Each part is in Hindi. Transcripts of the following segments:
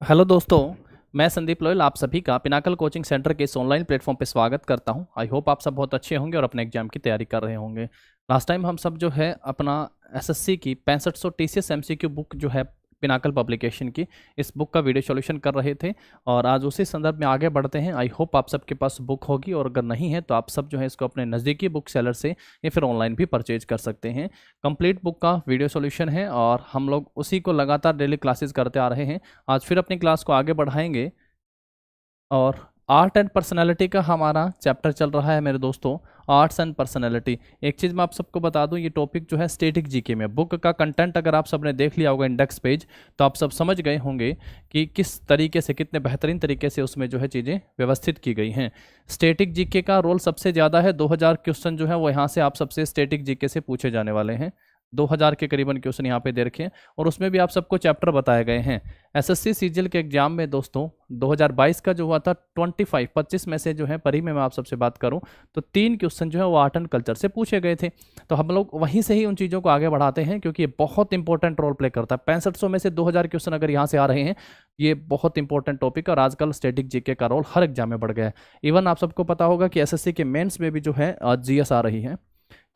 हेलो दोस्तों, मैं संदीप लोयल आप सभी का पिनाकल कोचिंग सेंटर के इस ऑनलाइन प्लेटफॉर्म पे स्वागत करता हूं। आई होप आप सब बहुत अच्छे होंगे और अपने एग्जाम की तैयारी कर रहे होंगे। लास्ट टाइम हम सब जो है अपना एसएससी की 6500 टीसीएस एमसीक्यू बुक जो है पिनाकल पब्लिकेशन की, इस बुक का वीडियो सॉल्यूशन कर रहे थे और आज उसी संदर्भ में आगे बढ़ते हैं। आई होप आप सबके पास बुक होगी और अगर नहीं है तो आप सब जो है इसको अपने नज़दीकी बुक सेलर से या फिर ऑनलाइन भी परचेज कर सकते हैं। कंप्लीट बुक का वीडियो सॉल्यूशन है और हम लोग उसी को लगातार डेली क्लासेस करते आ रहे हैं। आज फिर अपनी क्लास को आगे बढ़ाएंगे और आर्ट एंड पर्सनैलिटी का हमारा चैप्टर चल रहा है मेरे दोस्तों। आर्ट्स एंड पर्सनैलिटी, एक चीज़ मैं आप सबको बता दूं, ये टॉपिक जो है स्टैटिक जीके में बुक का कंटेंट अगर आप सबने देख लिया होगा इंडेक्स पेज, तो आप सब समझ गए होंगे कि किस तरीके से, कितने बेहतरीन तरीके से उसमें जो है चीज़ें व्यवस्थित की गई हैं। स्टैटिक जीके का रोल सबसे ज़्यादा है। 2000 क्वेश्चन जो है वो यहाँ से आप सबसे स्टैटिक जीके से पूछे जाने वाले हैं। 2000 के करीबन क्वेश्चन यहाँ पे दे रखे हैं और उसमें भी आप सबको चैप्टर बताए गए हैं। एसएससी सीजीएल के एग्जाम में दोस्तों 2022 का जो हुआ था 25 में से जो है परी में मैं आप सबसे बात करूं तो 3 क्वेश्चन जो है वो आर्ट एंड कल्चर से पूछे गए थे। तो हम लोग वहीं से ही उन चीज़ों को आगे बढ़ाते हैं क्योंकि ये बहुत इंपॉर्टेंट रोल प्ले करता है। 6500 में से 2000 क्वेश्चन अगर यहाँ से आ रहे हैं, ये बहुत इंपॉर्टेंट टॉपिक और आजकल स्टैटिक जीके का रोल हर एग्जाम में बढ़ गया है। इवन आप सबको पता होगा कि एसएससी के मेंस में भी जो है जीएस आ रही है।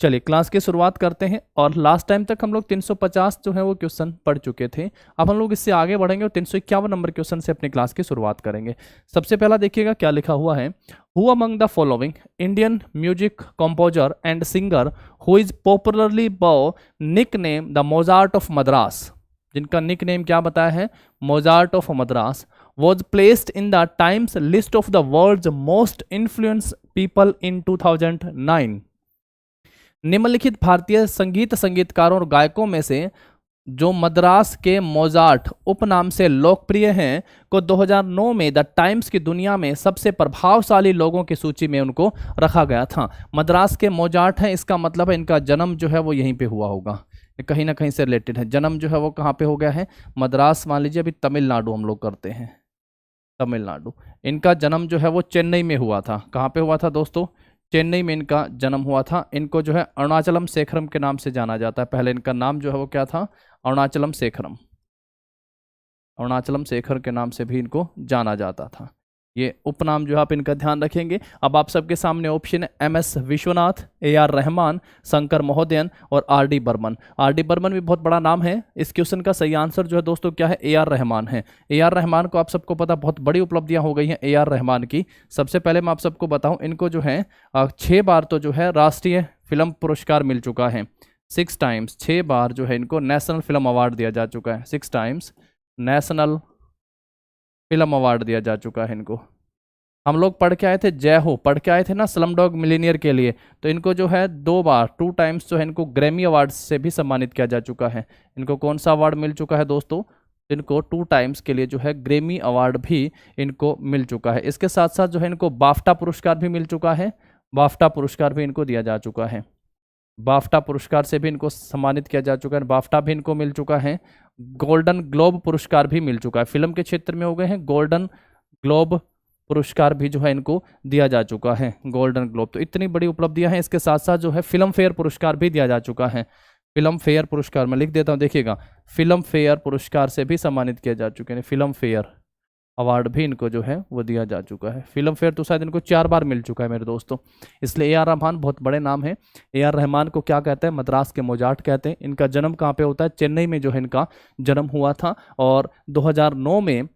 चलिए क्लास की शुरुआत करते हैं और लास्ट टाइम तक हम लोग 350 जो है वो क्वेश्चन पढ़ चुके थे। अब हम लोग इससे आगे बढ़ेंगे और 351 नंबर क्वेश्चन से अपनी क्लास की शुरुआत करेंगे। सबसे पहला देखिएगा क्या लिखा हुआ है। Who among the following Indian music composer and singer who is popularly by nickname the Mozart of Madras, जिनका निक नेम क्या बताया है, Mozart of Madras, was placed in the Times list of the world's most influenced people in 2009। निम्नलिखित भारतीय संगीतकारों और गायकों में से जो मद्रास के मोजार्ट उपनाम से लोकप्रिय हैं को 2009 में द टाइम्स की दुनिया में सबसे प्रभावशाली लोगों की सूची में उनको रखा गया था। मद्रास के मोजार्ट हैं, इसका मतलब है इनका जन्म जो है वो यहीं पे हुआ होगा, कहीं ना कहीं से रिलेटेड है। जन्म जो है वो कहाँ पे हो गया है, मद्रास मान लीजिए, अभी तमिलनाडु हम लोग करते हैं, तमिलनाडु। इनका जन्म जो है वो चेन्नई में हुआ था। कहाँ पे हुआ था दोस्तों, चेन्नई में इनका जन्म हुआ था। इनको जो है अरुणाचलम शेखरम के नाम से जाना जाता है। पहले इनका नाम जो है वो क्या था, अरुणाचलम शेखरम, अरुणाचलम शेखर के नाम से भी इनको जाना जाता था। ये उपनाम जो है आप इनका ध्यान रखेंगे। अब आप सबके सामने ऑप्शन है एमएस विश्वनाथ, एआर रहमान, शंकर महोदयन और आरडी बर्मन। आरडी बर्मन भी बहुत बड़ा नाम है। इस क्वेश्चन का सही आंसर जो है दोस्तों क्या है, एआर रहमान है। एआर रहमान को आप सबको पता बहुत बड़ी उपलब्धियां हो गई हैं एआर रहमान की। सबसे पहले मैं आप सबको बताऊं, इनको जो है 6 बार तो जो है राष्ट्रीय फिल्म पुरस्कार मिल चुका है। 6 टाइम्स, 6 बार जो है इनको नेशनल फिल्म अवार्ड दिया जा चुका है। 6 टाइम्स नेशनल फिल्म अवार्ड दिया जा चुका है इनको। हम लोग पढ़ के आए थे, जय हो पढ़ के आए थे ना स्लम डॉग मिलीनियर के लिए, तो इनको जो है 2 बार 2 टाइम्स जो है इनको ग्रैमी अवार्ड से भी सम्मानित किया जा चुका है। इनको कौन सा अवार्ड मिल चुका है दोस्तों, इनको 2 टाइम्स के लिए जो है ग्रैमी अवार्ड भी इनको मिल चुका है। इसके साथ साथ जो है इनको बाफ्टा पुरस्कार भी मिल चुका है। बाफ्टा पुरस्कार भी इनको दिया जा चुका है। बाफ्टा पुरस्कार से भी इनको सम्मानित किया जा चुका है। बाफ्टा भी इनको मिल चुका है। गोल्डन ग्लोब पुरस्कार भी मिल चुका है। फिल्म के क्षेत्र में हो गए हैं। गोल्डन ग्लोब पुरस्कार भी जो है इनको दिया जा चुका है, गोल्डन ग्लोब। तो इतनी बड़ी उपलब्धियां हैं। इसके साथ साथ जो है फिल्म फेयर पुरस्कार भी दिया जा चुका है। फिल्म फेयर पुरस्कार मैं लिख देता हूं, देखिएगा, फिल्म फेयर पुरस्कार से भी सम्मानित किया जा चुके हैं। फिल्म फेयर अवार्ड भी इनको जो है वो दिया जा चुका है। फिल्म फेयर तो शायद इनको 4 बार मिल चुका है मेरे दोस्तों। इसलिए ए आर रहमान बहुत बड़े नाम है। ए आर रहमान को क्या कहते हैं, मद्रास के मोजार्ट कहते हैं। इनका जन्म कहाँ पे होता है, चेन्नई में जो है इनका जन्म हुआ था और 2009 में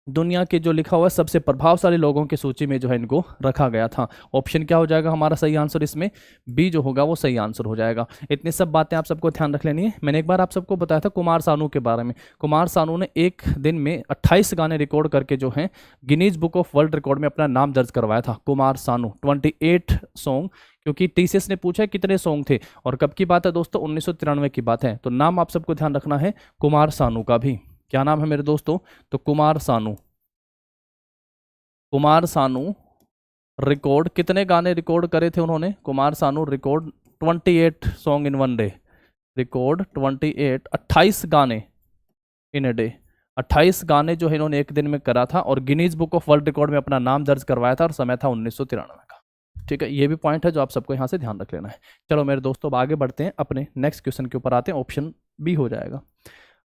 दुनिया के जो लिखा हुआ है सबसे प्रभावशाली लोगों की सूची में जो है इनको रखा गया था। ऑप्शन क्या हो जाएगा हमारा सही आंसर, इसमें बी जो होगा वो सही आंसर हो जाएगा। इतनी सब बातें आप सबको ध्यान रख लेनी है। मैंने एक बार आप सबको बताया था कुमार सानू के बारे में। कुमार सानू ने एक दिन में 28 गाने रिकॉर्ड करके जो है Guinness book of world record में अपना नाम दर्ज करवाया था। कुमार सानू 28 सॉन्ग, क्योंकि टीसीएस ने पूछा कितने सॉन्ग थे और कब की बात है दोस्तों, 1993 की बात है। तो नाम आप सबको ध्यान रखना है कुमार सानू का भी। क्या नाम है मेरे दोस्तों, तो कुमार सानू। कुमार सानू रिकॉर्ड, कितने गाने रिकॉर्ड करे थे उन्होंने, Kumar Sanu record 28 song in one day. Record 28 गाने इन ए डे। 28 गाने जो है इन्होंने एक दिन में करा था और Guinness book of world record में अपना नाम दर्ज करवाया था और समय था 1993 का। ठीक है, ये भी पॉइंट है जो आप सबको यहाँ से ध्यान रख लेना है। चलो मेरे दोस्तों अब आगे बढ़ते हैं, अपने नेक्स्ट क्वेश्चन के ऊपर आते हैं। ऑप्शन बी हो जाएगा।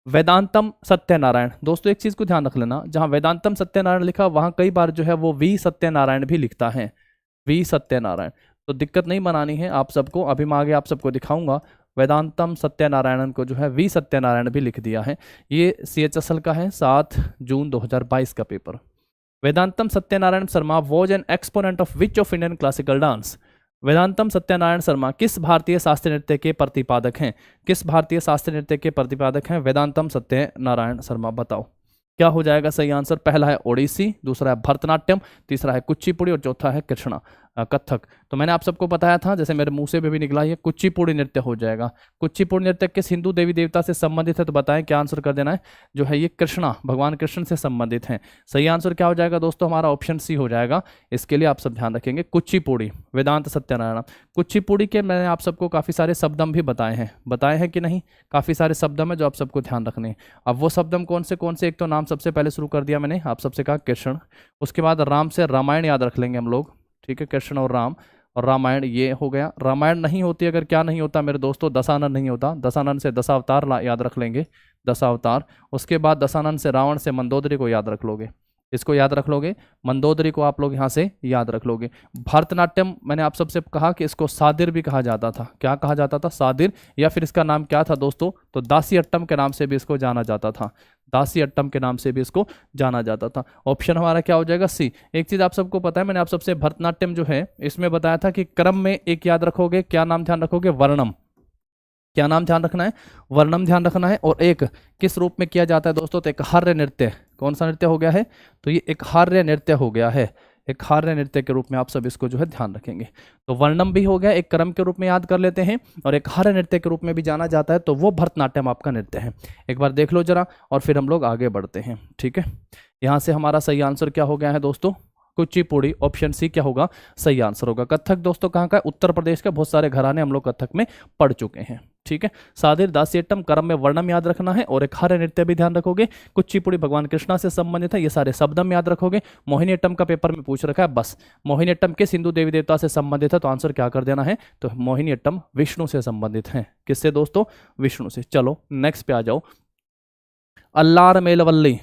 वेदांतम सत्यनारायण। दोस्तों एक चीज को ध्यान रख लेना, जहां वेदांतम सत्यनारायण लिखा वहां कई बार जो है वो वी सत्यनारायण भी लिखता है, वी सत्यनारायण। तो दिक्कत नहीं बनानी है आप सबको, अभी मैं आगे आप सबको दिखाऊंगा। वेदांतम सत्यनारायण को जो है वी सत्यनारायण भी लिख दिया है। ये CHSL का है 7 जून 2022 का पेपर। Vedantam Satyanarayana Sharma was an exponent of which of Indian classical dance. Vedantam Satyanarayana Sharma किस भारतीय शास्त्रीय नृत्य के प्रतिपादक हैं? किस भारतीय शास्त्रीय नृत्य के प्रतिपादक हैं वेदांतम सत्यनारायण शर्मा? बताओ क्या हो जाएगा सही आंसर। पहला है ओडिसी, दूसरा है भरतनाट्यम, तीसरा है कुचिपुड़ी और चौथा है कृष्णा कथक। तो मैंने आप सबको बताया था, जैसे मेरे मुंह से भी निकला, ये कुचिपुड़ी नृत्य हो जाएगा। कुचिपुड़ी नृत्य किस हिंदू देवी देवता से संबंधित है? तो बताएं क्या आंसर कर देना है। जो है ये कृष्णा, भगवान कृष्ण से संबंधित है। सही आंसर क्या हो जाएगा दोस्तों? हमारा ऑप्शन सी हो जाएगा। इसके लिए आप सब ध्यान रखेंगे, कुचिपुड़ी, वेदांत सत्यनारायण। कुचिपुड़ी के मैंने आप सबको काफ़ी सारे शब्दम भी बताए हैं कि नहीं? काफ़ी सारे शब्दम है जो आप सबको ध्यान रखने हैं। अब वो शब्दम कौन से? एक तो नाम सबसे पहले शुरू कर दिया मैंने, आप सबसे कहा कृष्ण। उसके बाद राम से रामायण याद रख लेंगे हम लोग, ठीक है, कृष्ण और राम और रामायण, ये हो गया। रामायण नहीं होती अगर, क्या नहीं होता मेरे दोस्तों? दशानन नहीं होता। दशानन से दशावतार याद रख लेंगे, दशावतार। उसके बाद दशानन से रावण से मंदोदरी को याद रख लोगे, इसको याद रख लोगे, मंदोदरी को आप लोग यहाँ से याद रख लोगे। भरतनाट्यम मैंने आप सबसे कहा कि इसको सादिर भी कहा जाता था। क्या कहा जाता था? सादिर। या फिर इसका नाम क्या था दोस्तों? तो दासी अट्टम के नाम से भी इसको जाना जाता था, दासी अट्टम के नाम से भी इसको जाना जाता था। ऑप्शन हमारा क्या हो जाएगा? सी। एक चीज आप सबको पता है, मैंने आप सबसे भरतनाट्यम जो है इसमें बताया था कि क्रम में एक याद रखोगे, क्या नाम ध्यान रखोगे? वर्णम। क्या नाम ध्यान रखना है? वर्णम ध्यान रखना है। और एक किस रूप में किया जाता है दोस्तों? तो एक हार्य नृत्य। कौन सा नृत्य हो गया है? तो ये एक हार्य नृत्य हो गया है, एक हार्य नृत्य के रूप में आप सब इसको जो है ध्यान रखेंगे। तो वर्णम भी हो गया, एक क्रम के रूप में याद कर लेते हैं, और एक हार्य नृत्य के रूप में भी जाना जाता है, तो वो भरतनाट्यम आपका नृत्य है। एक बार देख लो जरा और फिर हम लोग आगे बढ़ते हैं, ठीक है। यहाँ से हमारा सही आंसर क्या हो गया है दोस्तों? कुचिपुड़ी, ऑप्शन सी क्या होगा? सही आंसर होगा। कथक दोस्तों कहाँ का? उत्तर प्रदेश का। बहुत सारे घराने हम लोग कथक में पढ़ चुके हैं, ठीक है। सादिर, दासीअट्टम, क्रम में वर्णम याद रखना है, और एक हार्य नृत्य भी ध्यान रखोगे। कुचिपुड़ी भगवान कृष्णा से संबंधित है, ये सारे शब्दम याद रखोगे। मोहिनीअट्टम का पेपर में पूछ रखा है, बस मोहिनीअट्टम किस हिंदू देवी देवता से संबंधित है? तो आंसर क्या कर देना है? तो मोहिनीअट्टम विष्णु से संबंधित है। किससे दोस्तों? विष्णु से। चलो नेक्स्ट पे आ जाओ। अल्लार मेलवल्ली,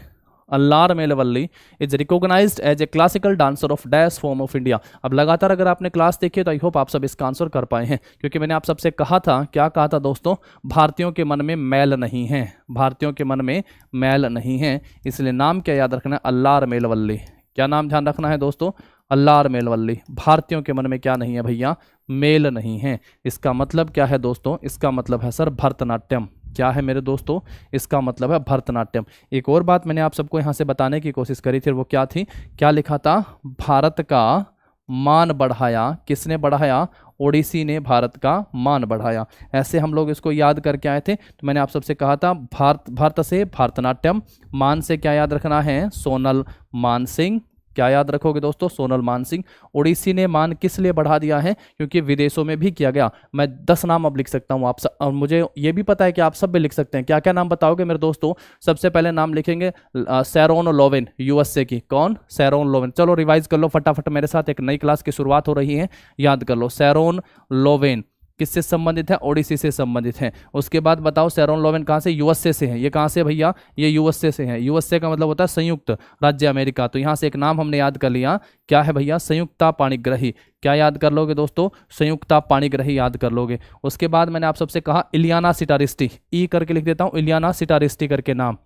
अल्लार मेलवल्ली is recognised as a classical dancer of dash form of India. अब लगातार अगर आपने क्लास देखी है तो आई होप आप सब इसका आंसर कर पाए हैं, क्योंकि मैंने आप सबसे कहा था, क्या कहा था दोस्तों? भारतीयों के मन में मैल नहीं है, भारतीयों के मन में मैल नहीं है, इसलिए नाम क्या याद रखना है? अल्लार मेलवल्ली। क्या नाम ध्यान रखना है दोस्तों? अल्लार मेलवल्ली। भारतीयों के मन में क्या नहीं है भैया? मेल नहीं है। इसका मतलब क्या है दोस्तों? इसका मतलब है सर भरतनाट्यम। क्या है मेरे दोस्तों? इसका मतलब है भरतनाट्यम। एक और बात मैंने आप सबको यहाँ से बताने की कोशिश करी थी, वो क्या थी? क्या लिखा था? भारत का मान बढ़ाया। किसने बढ़ाया? ओडिसी ने भारत का मान बढ़ाया। ऐसे हम लोग इसको याद करके आए थे। तो मैंने आप सबसे कहा था भारत से भरतनाट्यम, मान से क्या याद रखना है? सोनल मानसिंह। क्या याद रखोगे दोस्तों? सोनल मानसिंह। ओडिसी ने मान किस लिए बढ़ा दिया है? क्योंकि विदेशों में भी किया गया। मैं 10 नाम अब लिख सकता हूँ आप सब, और मुझे ये भी पता है कि आप सब भी लिख सकते हैं। क्या क्या नाम बताओगे मेरे दोस्तों? सबसे पहले नाम लिखेंगे सैरोन लोवेन, यूएसए की। कौन? सैरोन लोवेन। चलो रिवाइज कर लो फटाफट मेरे साथ, एक नई क्लास की शुरुआत हो रही है, याद कर लो। सैरोन लोवेन किससे संबंधित है? ओडिसी से संबंधित है। उसके बाद बताओ सैरोन लोवेन कहाँ से? यूएसए से है। ये कहाँ से भैया? ये यूएसए से है। यूएसए का मतलब होता है संयुक्त राज्य अमेरिका। तो यहाँ से एक नाम हमने याद कर लिया, क्या है भैया? संयुक्ता पाणिग्राही। क्या याद कर लोगे दोस्तों? संयुक्ता पाणिग्राही याद कर लोगे। उसके बाद मैंने आप सबसे कहा इलियाना सिटारिस्टी, ई करके लिख देता हूँ, इलियाना सिटारिस्टी करके नाम,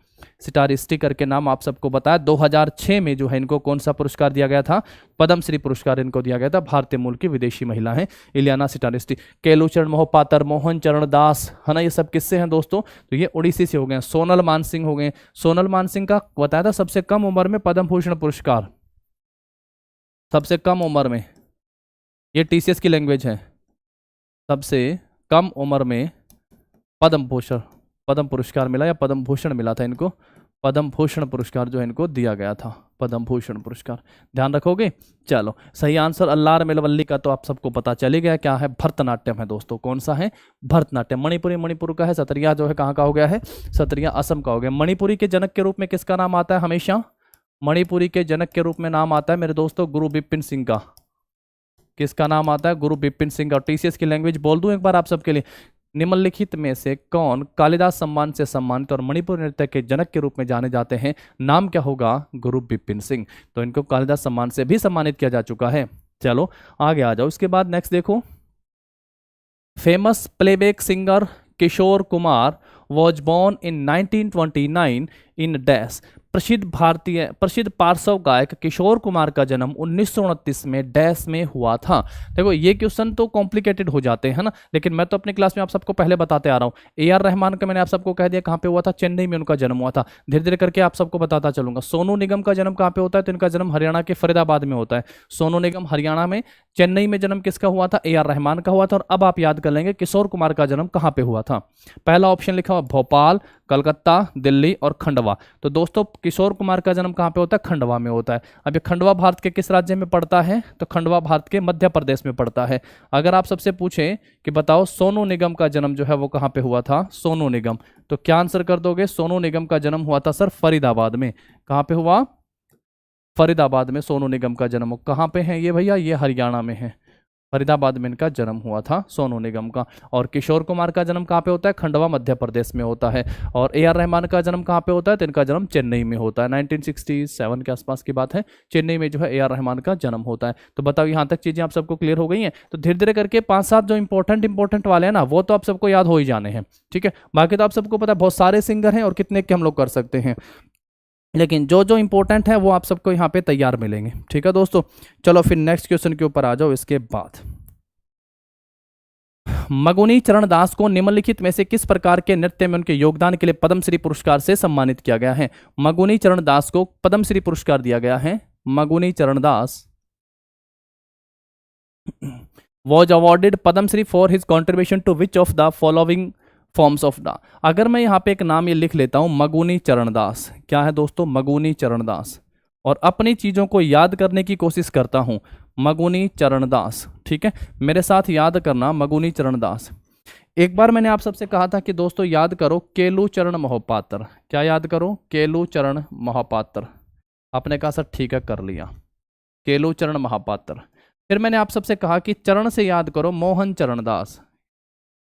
सिटारिस्टी करके नाम आप सबको बताया। 2006 में जो है इनको कौन सा पुरस्कार दिया गया था? पद्मश्री पुरस्कार इनको दिया गया था। भारतीय मूल की विदेशी महिला है इलियाना सिटारिस्टी। केलुचरण मोहपात्र, मोहन चरण दास, है ना, ये सब किससे हैं दोस्तों? तो ये ओडिसी से हो गए। सोनल मानसिंह हो गए। सोनल मानसिंह का बताया था सबसे कम उम्र में पद्म भूषण पुरस्कार, सबसे कम उम्र में। ये टीसीएस की लैंग्वेज है। सबसे कम उम्र में पद्म भूषण, पद्म पुरस्कार मिला या पद्म भूषण मिला था इनको? पद्म भूषण पुरस्कार जो है इनको दिया गया था, पद्म भूषण पुरस्कार। ध्यान रखोगे? चलो सही आंसर अल्लार मेलवल्ली का तो आप सबको पता चल ही गया, क्या है? भरतनाट्यम है दोस्तों। कौन सा है? भरतनाट्यम। मणिपुरी मणिपुर का है। सत्रिया जो है कहाँ का हो गया है? सत्रिया असम का हो गया। मणिपुरी के जनक के रूप में किसका नाम आता है हमेशा? मणिपुरी के जनक के रूप में नाम आता है मेरे दोस्तों गुरु बिपिन सिंह का। किसका नाम आता है? गुरु बिपिन सिंह का। टीसीएस की लैंग्वेज बोल दूं एक बार आप सबके लिए? निम्नलिखित में से कौन कालिदास सम्मान से सम्मानित और मणिपुर नृत्य के जनक के रूप में जाने जाते हैं? नाम क्या होगा? गुरु बिपिन सिंह। तो इनको कालिदास सम्मान से भी सम्मानित किया जा चुका है। चलो आगे आ जाओ। इसके बाद नेक्स्ट देखो, famous playback singer Kishore Kumar was born in 1929 in dash. प्रसिद्ध पार्श्व गायक किशोर कुमार का जन्म 1929 में डैश में हुआ था। देखो ये क्वेश्चन तो कॉम्प्लिकेटेड हो जाते हैं ना, लेकिन मैं तो अपनी क्लास में आप सबको पहले बताते आ रहा हूँ। ए आर रहमान का मैंने आप सबको कह दिया कहाँ पे हुआ था, चेन्नई में उनका जन्म हुआ था। धीरे धीरे करके आप सबको बताता चलूंगा। सोनू निगम का जन्म कहाँ पे होता है? तो इनका जन्म हरियाणा के फरीदाबाद में होता है। सोनू निगम हरियाणा में। चेन्नई में जन्म किसका हुआ था? ए आर रहमान का हुआ था। और अब आप याद कर लेंगे किशोर कुमार का जन्म कहाँ पे हुआ था। पहला ऑप्शन लिखा हुआ भोपाल, कलकत्ता, दिल्ली और खंडवा। तो दोस्तों किशोर कुमार का जन्म कहाँ पे होता है? खंडवा में होता है। अब ये खंडवा भारत के किस राज्य में पड़ता है? तो खंडवा भारत के मध्य प्रदेश में पड़ता है। अगर आप सबसे पूछें कि बताओ सोनू निगम का जन्म जो है वो कहाँ पे हुआ था? सोनू निगम, तो क्या आंसर कर दोगे? सोनू निगम का जन्म हुआ था सर फरीदाबाद में। कहाँ पे हुआ? फरीदाबाद में सोनू निगम का जन्म। कहाँ पे है ये भैया? ये हरियाणा में है। फरीदाबाद में इनका जन्म हुआ था सोनू निगम का। और किशोर कुमार का जन्म कहाँ पे होता है? खंडवा मध्य प्रदेश में होता है। और ए आर रहमान का जन्म कहाँ पे होता है? तो इनका जन्म चेन्नई में होता है। 1967 के आसपास की बात है। चेन्नई में जो है ए आर रहमान का जन्म होता है। तो बताओ यहाँ तक चीजें आप सबको क्लियर हो गई हैं? तो धीरे धीरे करके 5-7 जो इंपॉर्टेंट वाले हैं ना वो तो आप सबको याद हो ही जाने हैं। ठीक है, बाकी तो आप सबको पता है बहुत सारे सिंगर हैं और कितने के हम लोग कर सकते हैं, लेकिन जो जो इंपॉर्टेंट है वो आप सबको यहाँ पे तैयार मिलेंगे। ठीक है दोस्तों, चलो फिर नेक्स्ट क्वेश्चन के ऊपर आ जाओ। इसके बाद मगुनी चरण दास को निम्नलिखित में से किस प्रकार के नृत्य में उनके योगदान के लिए पद्मश्री पुरस्कार से सम्मानित किया गया है? मगुनी चरण दास को पद्मश्री पुरस्कार दिया गया है। Maguni Charan Das was awarded Padmashri for his contribution to which of the following forms of the. अगर मैं यहाँ पे एक नाम ये लिख लेता हूं मगुनी चरण दास, क्या है दोस्तों? मगुनी चरण दास, और अपनी चीजों को याद करने की कोशिश करता हूं। मगुनी चरण दास, ठीक है, मेरे साथ याद करना मगुनी चरण दास। एक बार मैंने आप सबसे कहा था कि दोस्तों याद करो केलू चरण मोहपात्र। क्या याद करो? केलू चरण मोहपात्र। आपने कहा सर ठीक है कर लिया, केलू चरण महापात्र। फिर मैंने आप सबसे कहा कि चरण से याद करो मोहन चरण दास,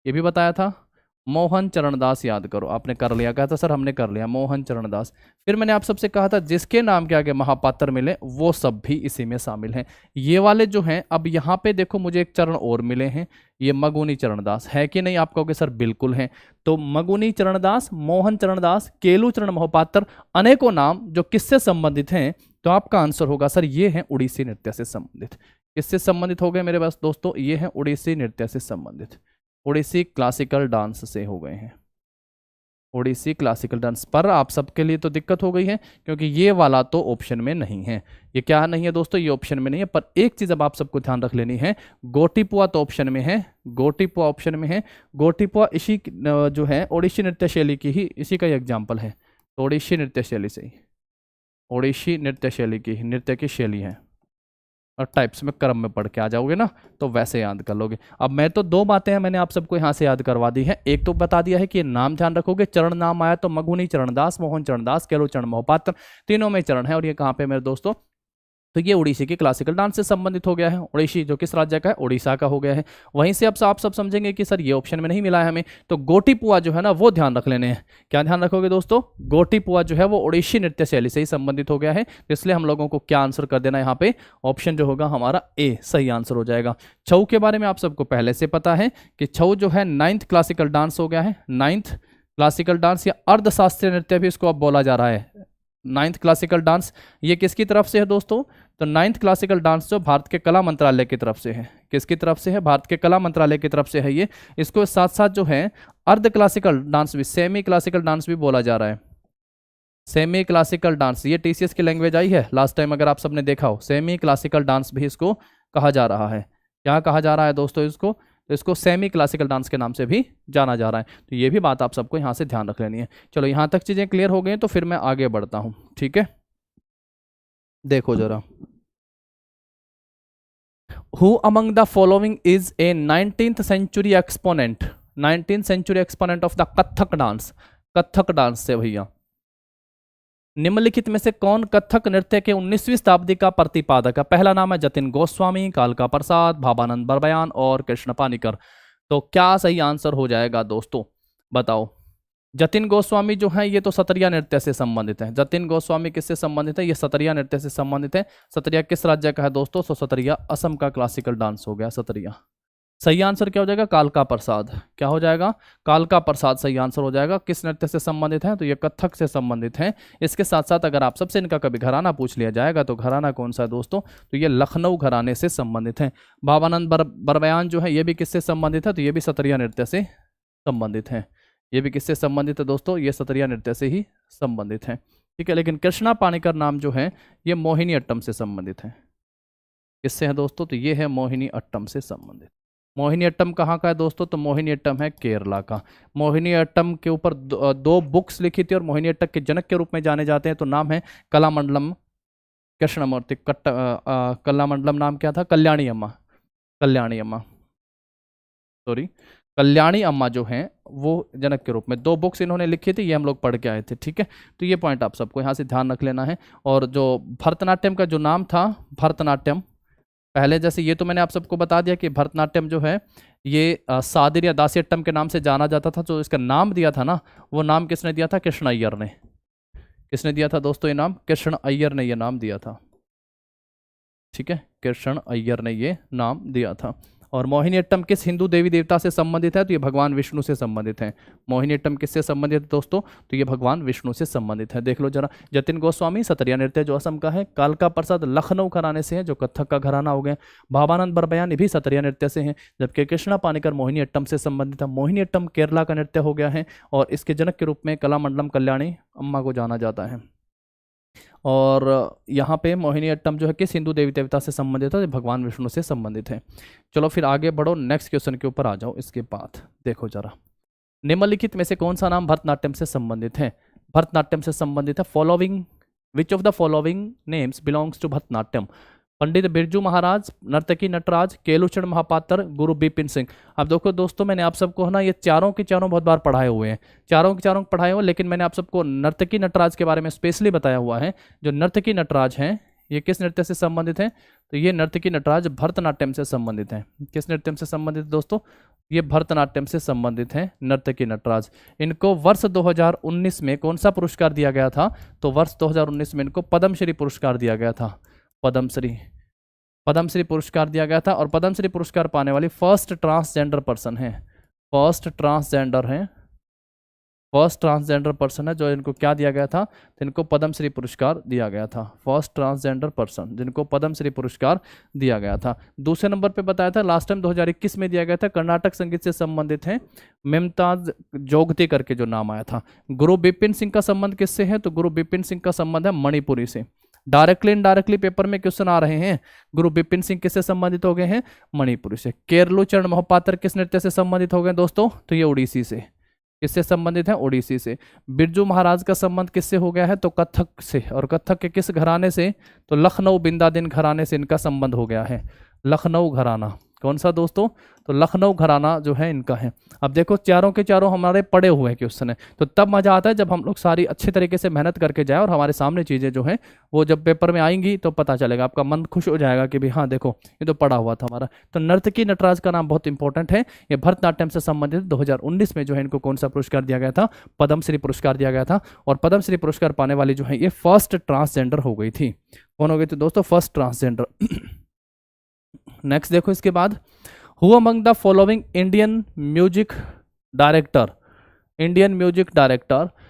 ये भी बताया था। मोहन चरण दास याद करो, आपने कर लिया। कहा था सर हमने कर लिया, मोहन चरण दास। फिर मैंने आप सबसे कहा था जिसके नाम के आगे महापात्र मिले वो सब भी इसी में शामिल हैं। ये वाले जो हैं, अब यहाँ पे देखो मुझे एक चरण और मिले हैं, ये मगुनी चरण दास है कि नहीं? आप कहोगे सर बिल्कुल है। तो मगुनी चरण दास, मोहन चरण दास, केलू चरण महापात्र, अनेकों नाम जो किससे संबंधित हैं? तो आपका आंसर होगा सर ये हैं उड़ीसी नृत्य से संबंधित। किससे संबंधित हो गए मेरे पास दोस्तों? ये हैं उड़ीसी नृत्य से संबंधित, उड़ीसी क्लासिकल डांस से हो गए हैं। ओडिसी क्लासिकल डांस पर आप सबके लिए तो दिक्कत हो गई है क्योंकि ये वाला तो ऑप्शन में नहीं है। ये क्या नहीं है दोस्तों? ये ऑप्शन में नहीं है। पर एक चीज अब आप सबको ध्यान रख लेनी है, गोटीपुआ तो ऑप्शन में है, गोटीपुआ ऑप्शन में है। गोटीपुआ इसी जो है ओडिसी नृत्य शैली की ही, इसी का ही एग्जाम्पल है। तो ओडिसी नृत्य शैली से ही, ओडिसी नृत्य शैली की नृत्य की शैली है। और टाइप्स में क्रम में पढ़ के आ जाओगे ना तो वैसे याद कर लोगे। अब मैं तो दो बातें हैं मैंने आप सबको यहाँ से याद करवा दी है। एक तो बता दिया है कि नाम ध्यान रखोगे, चरण नाम आया तो मगुनी चरणदास, मोहन चरणदास, केलू चरण मोहपात्र, तीनों में चरण है। और ये कहाँ पे मेरे दोस्तों? तो ये उड़ीसी के क्लासिकल डांस से संबंधित हो गया है। उड़ीसी जो किस राज्य का है? उड़ीसा का हो गया है। वहीं से अब आप सब समझेंगे कि सर ये ऑप्शन में नहीं मिला है हमें, तो गोटीपुआ जो है ना वो ध्यान रख लेने हैं। क्या ध्यान रखोगे दोस्तों? गोटीपुआ जो है वो उड़ीसी नृत्य शैली से ही संबंधित हो गया है। इसलिए हम लोगों को क्या आंसर कर देना है यहाँ पे? ऑप्शन जो होगा हमारा ए सही आंसर हो जाएगा। छऊ के बारे में आप सबको पहले से पता है कि छऊ जो है 9th क्लासिकल डांस हो गया है। 9th क्लासिकल डांस या अर्धशास्त्रीय नृत्य भी इसको अब बोला जा रहा है। 9th क्लासिकल डांस ये किसकी तरफ से है दोस्तों? तो 9th क्लासिकल डांस जो भारत के कला मंत्रालय की तरफ से है। किसकी तरफ से है? भारत के कला मंत्रालय की तरफ से है ये। इसको साथ साथ जो है अर्ध क्लासिकल डांस भी, सेमी क्लासिकल डांस भी बोला जा रहा है। सेमी क्लासिकल डांस, ये टीसीएस की लैंग्वेज आई है लास्ट टाइम अगर आप सबने देखा हो। सेमी क्लासिकल डांस भी इसको कहा जा रहा है। क्या कहा जा रहा है दोस्तों इसको? तो इसको सेमी क्लासिकल डांस के नाम से भी जाना जा रहा है। तो ये भी बात आप सबको यहाँ से ध्यान रख लेनी है। चलो यहाँ तक चीज़ें क्लियर हो गई तो फिर मैं आगे बढ़ता हूँ। ठीक है, देखो जरा, who among the following is a 19th century exponent, 19th century exponent of the Kathak dance. Kathak dance से भैया निम्नलिखित में से कौन कथक नृत्य के 19वीं शताब्दी का प्रतिपादक है? पहला नाम है जतिन गोस्वामी, कालका प्रसाद, भाबानंद बरबयान और कृष्ण पानिकर। तो क्या सही आंसर हो जाएगा दोस्तों, बताओ। जतिन गोस्वामी जो है ये तो सतरिया नृत्य से संबंधित है। जतिन गोस्वामी किससे संबंधित है? ये सतरिया नृत्य से संबंधित है। सतरिया किस राज्य का है दोस्तों? तो सतरिया असम का क्लासिकल डांस हो गया सतरिया। सही आंसर क्या हो जाएगा? कालका प्रसाद। क्या हो जाएगा? कालका प्रसाद सही आंसर हो जाएगा। किस नृत्य से संबंधित है? तो ये कथक से संबंधित है। इसके साथ साथ अगर आप सबसे इनका कभी घराना पूछ लिया जाएगा तो घराना कौन सा है दोस्तों? तो ये लखनऊ घराने से संबंधित है। भावानंद बरबयान जो है ये भी किससे संबंधित है? तो ये भी सतरिया नृत्य से संबंधित है। ये भी किससे संबंधित है दोस्तों? ये सतरिया नृत्य से ही संबंधित है। ठीक है, लेकिन कृष्णा पानिकर नाम जो है ये मोहिनी अट्टम से संबंधित है। किससे है दोस्तों? तो ये है मोहिनी अट्टम से संबंधित। मोहिनी अट्टम कहाँ का है दोस्तों? तो मोहिनी अट्टम है केरला का। मोहिनी अट्टम के ऊपर दो बुक्स लिखी थी और मोहिनी अट्टम के जनक के रूप में जाने जाते हैं। तो नाम है कलामंडलम कृष्णमूर्ति कलामंडलम नाम क्या था? कल्याणी अम्मा। कल्याणी अम्मा, सॉरी, कल्याणी अम्मा जो हैं वो जनक के रूप में दो बुक्स इन्होंने लिखी थी, ये हम लोग पढ़ के आए थे। ठीक है, तो ये पॉइंट आप सबको यहाँ से ध्यान रख लेना है। और जो भरतनाट्यम का जो नाम था, भरतनाट्यम, पहले जैसे ये तो मैंने आप सबको बता दिया कि भरतनाट्यम जो है ये सादिर या दासियट्टम के नाम से जाना जाता था। जो इसका नाम दिया था ना, वो नाम किसने दिया था? कृष्ण अय्यर ने। किसने दिया था दोस्तों ये नाम? कृष्ण अय्यर ने ये नाम दिया था। ठीक है, कृष्ण अय्यर ने ये नाम दिया था। और मोहिनीअट्टम किस हिंदू देवी देवता से संबंधित है? तो ये भगवान विष्णु से संबंधित है। मोहिनीअट्टम किससे संबंधित है दोस्तों? तो ये भगवान विष्णु से संबंधित है। देख लो जरा, जतिन गोस्वामी सतरिया नृत्य जो असम का है, कालका प्रसाद लखनऊ घराने से है जो कथक का घराना हो गया, भावानंद बरबयान भी सतरिया नृत्य से हैं, जबकि कृष्णा पानिकर मोहिनीअट्टम से संबंधित है। मोहिनीअट्टम केरला का नृत्य हो गया है और इसके जनक के रूप में कलामंडलम कल्याणी अम्मा को जाना जाता है। और यहाँ पे मोहिनीअट्टम जो है किस हिंदू देवी देवता से संबंधित है? भगवान विष्णु से संबंधित है। चलो फिर आगे बढ़ो, नेक्स्ट क्वेश्चन के ऊपर आ जाओ। इसके बाद देखो जरा, निम्नलिखित में से कौन सा नाम भरतनाट्यम से संबंधित है? भरतनाट्यम से संबंधित है following, which of the following names belongs to Bharatanatyam? Pandit Birju Maharaj, Nartaki Nataraj, Kelucharan Mahapatra, गुरु बिपिन सिंह। अब देखो दोस्तों, मैंने आप सबको है ना ये चारों के चारों बहुत बार पढ़ाए हुए हैं, चारों के चारों पढ़ाए हुए, लेकिन मैंने आप सबको नर्तकी नटराज के बारे में स्पेशली बताया हुआ है। जो नर्तकी नटराज हैं ये किस नृत्य से संबंधित है? तो ये नर्तकी नटराज भरतनाट्यम से संबंधित है। किस नृत्य से संबंधित दोस्तों? ये भरतनाट्यम से संबंधित है नर्तकी नटराज। इनको वर्ष 2019 में कौन सा पुरस्कार दिया गया था? तो वर्ष 2019 में इनको पद्मश्री पुरस्कार दिया गया था। पद्मश्री पुरस्कार दिया गया था और पद्मश्री पुरस्कार पाने वाली फर्स्ट ट्रांसजेंडर पर्सन है। फर्स्ट ट्रांसजेंडर पर्सन है जो इनको क्या दिया गया था? तो इनको पद्मश्री पुरस्कार दिया गया था। फर्स्ट ट्रांसजेंडर पर्सन जिनको पद्मश्री पुरस्कार दिया गया था। दूसरे नंबर पे बताया था लास्ट टाइम 2021 में दिया गया था, कर्नाटक संगीत से संबंधित है, मुमताज जोगती करके जो नाम आया था। गुरु बिपिन सिंह का संबंध किससे है? तो गुरु बिपिन सिंह का संबंध है मणिपुरी से। डायरेक्टली इनडायरेक्टली पेपर में क्वेश्चन आ रहे हैं। गुरु बिपिन सिंह किससे संबंधित हो गए हैं? मणिपुरी से। केरलुचरण महापात्र किस नृत्य से संबंधित हो गए दोस्तों? तो ये उड़ीसी से। किससे संबंधित है? उड़ीसी से। बिरजू महाराज का संबंध किससे हो गया है? तो कथक से। और कथक के किस घराने से? तो लखनऊ बिंदादिन घराने से इनका संबंध हो गया है। लखनऊ घराना कौन सा दोस्तों? तो लखनऊ घराना जो है इनका है। अब देखो चारों के चारों हमारे पढ़े हुए हैं क्वेश्चन है, तो तब मजा आता है जब हम लोग सारी अच्छे तरीके से मेहनत करके जाए और हमारे सामने चीज़ें जो हैं वो जब पेपर में आएंगी तो पता चलेगा, आपका मन खुश हो जाएगा कि भाई हाँ देखो ये तो पढ़ा हुआ था हमारा। तो नर्तकी नटराज का नाम बहुत इंपॉर्टेंट है। ये भरतनाट्यम से संबंधित 2019 में जो है इनको कौन सा पुरस्कार दिया गया था? पद्मश्री पुरस्कार दिया गया था। और पद्मश्री पुरस्कार पाने वाली जो है ये फर्स्ट ट्रांसजेंडर हो गई थी। कौन हो गई थी दोस्तों? First transgender. नेक्स्ट देखो इसके बाद, who among the following Indian music director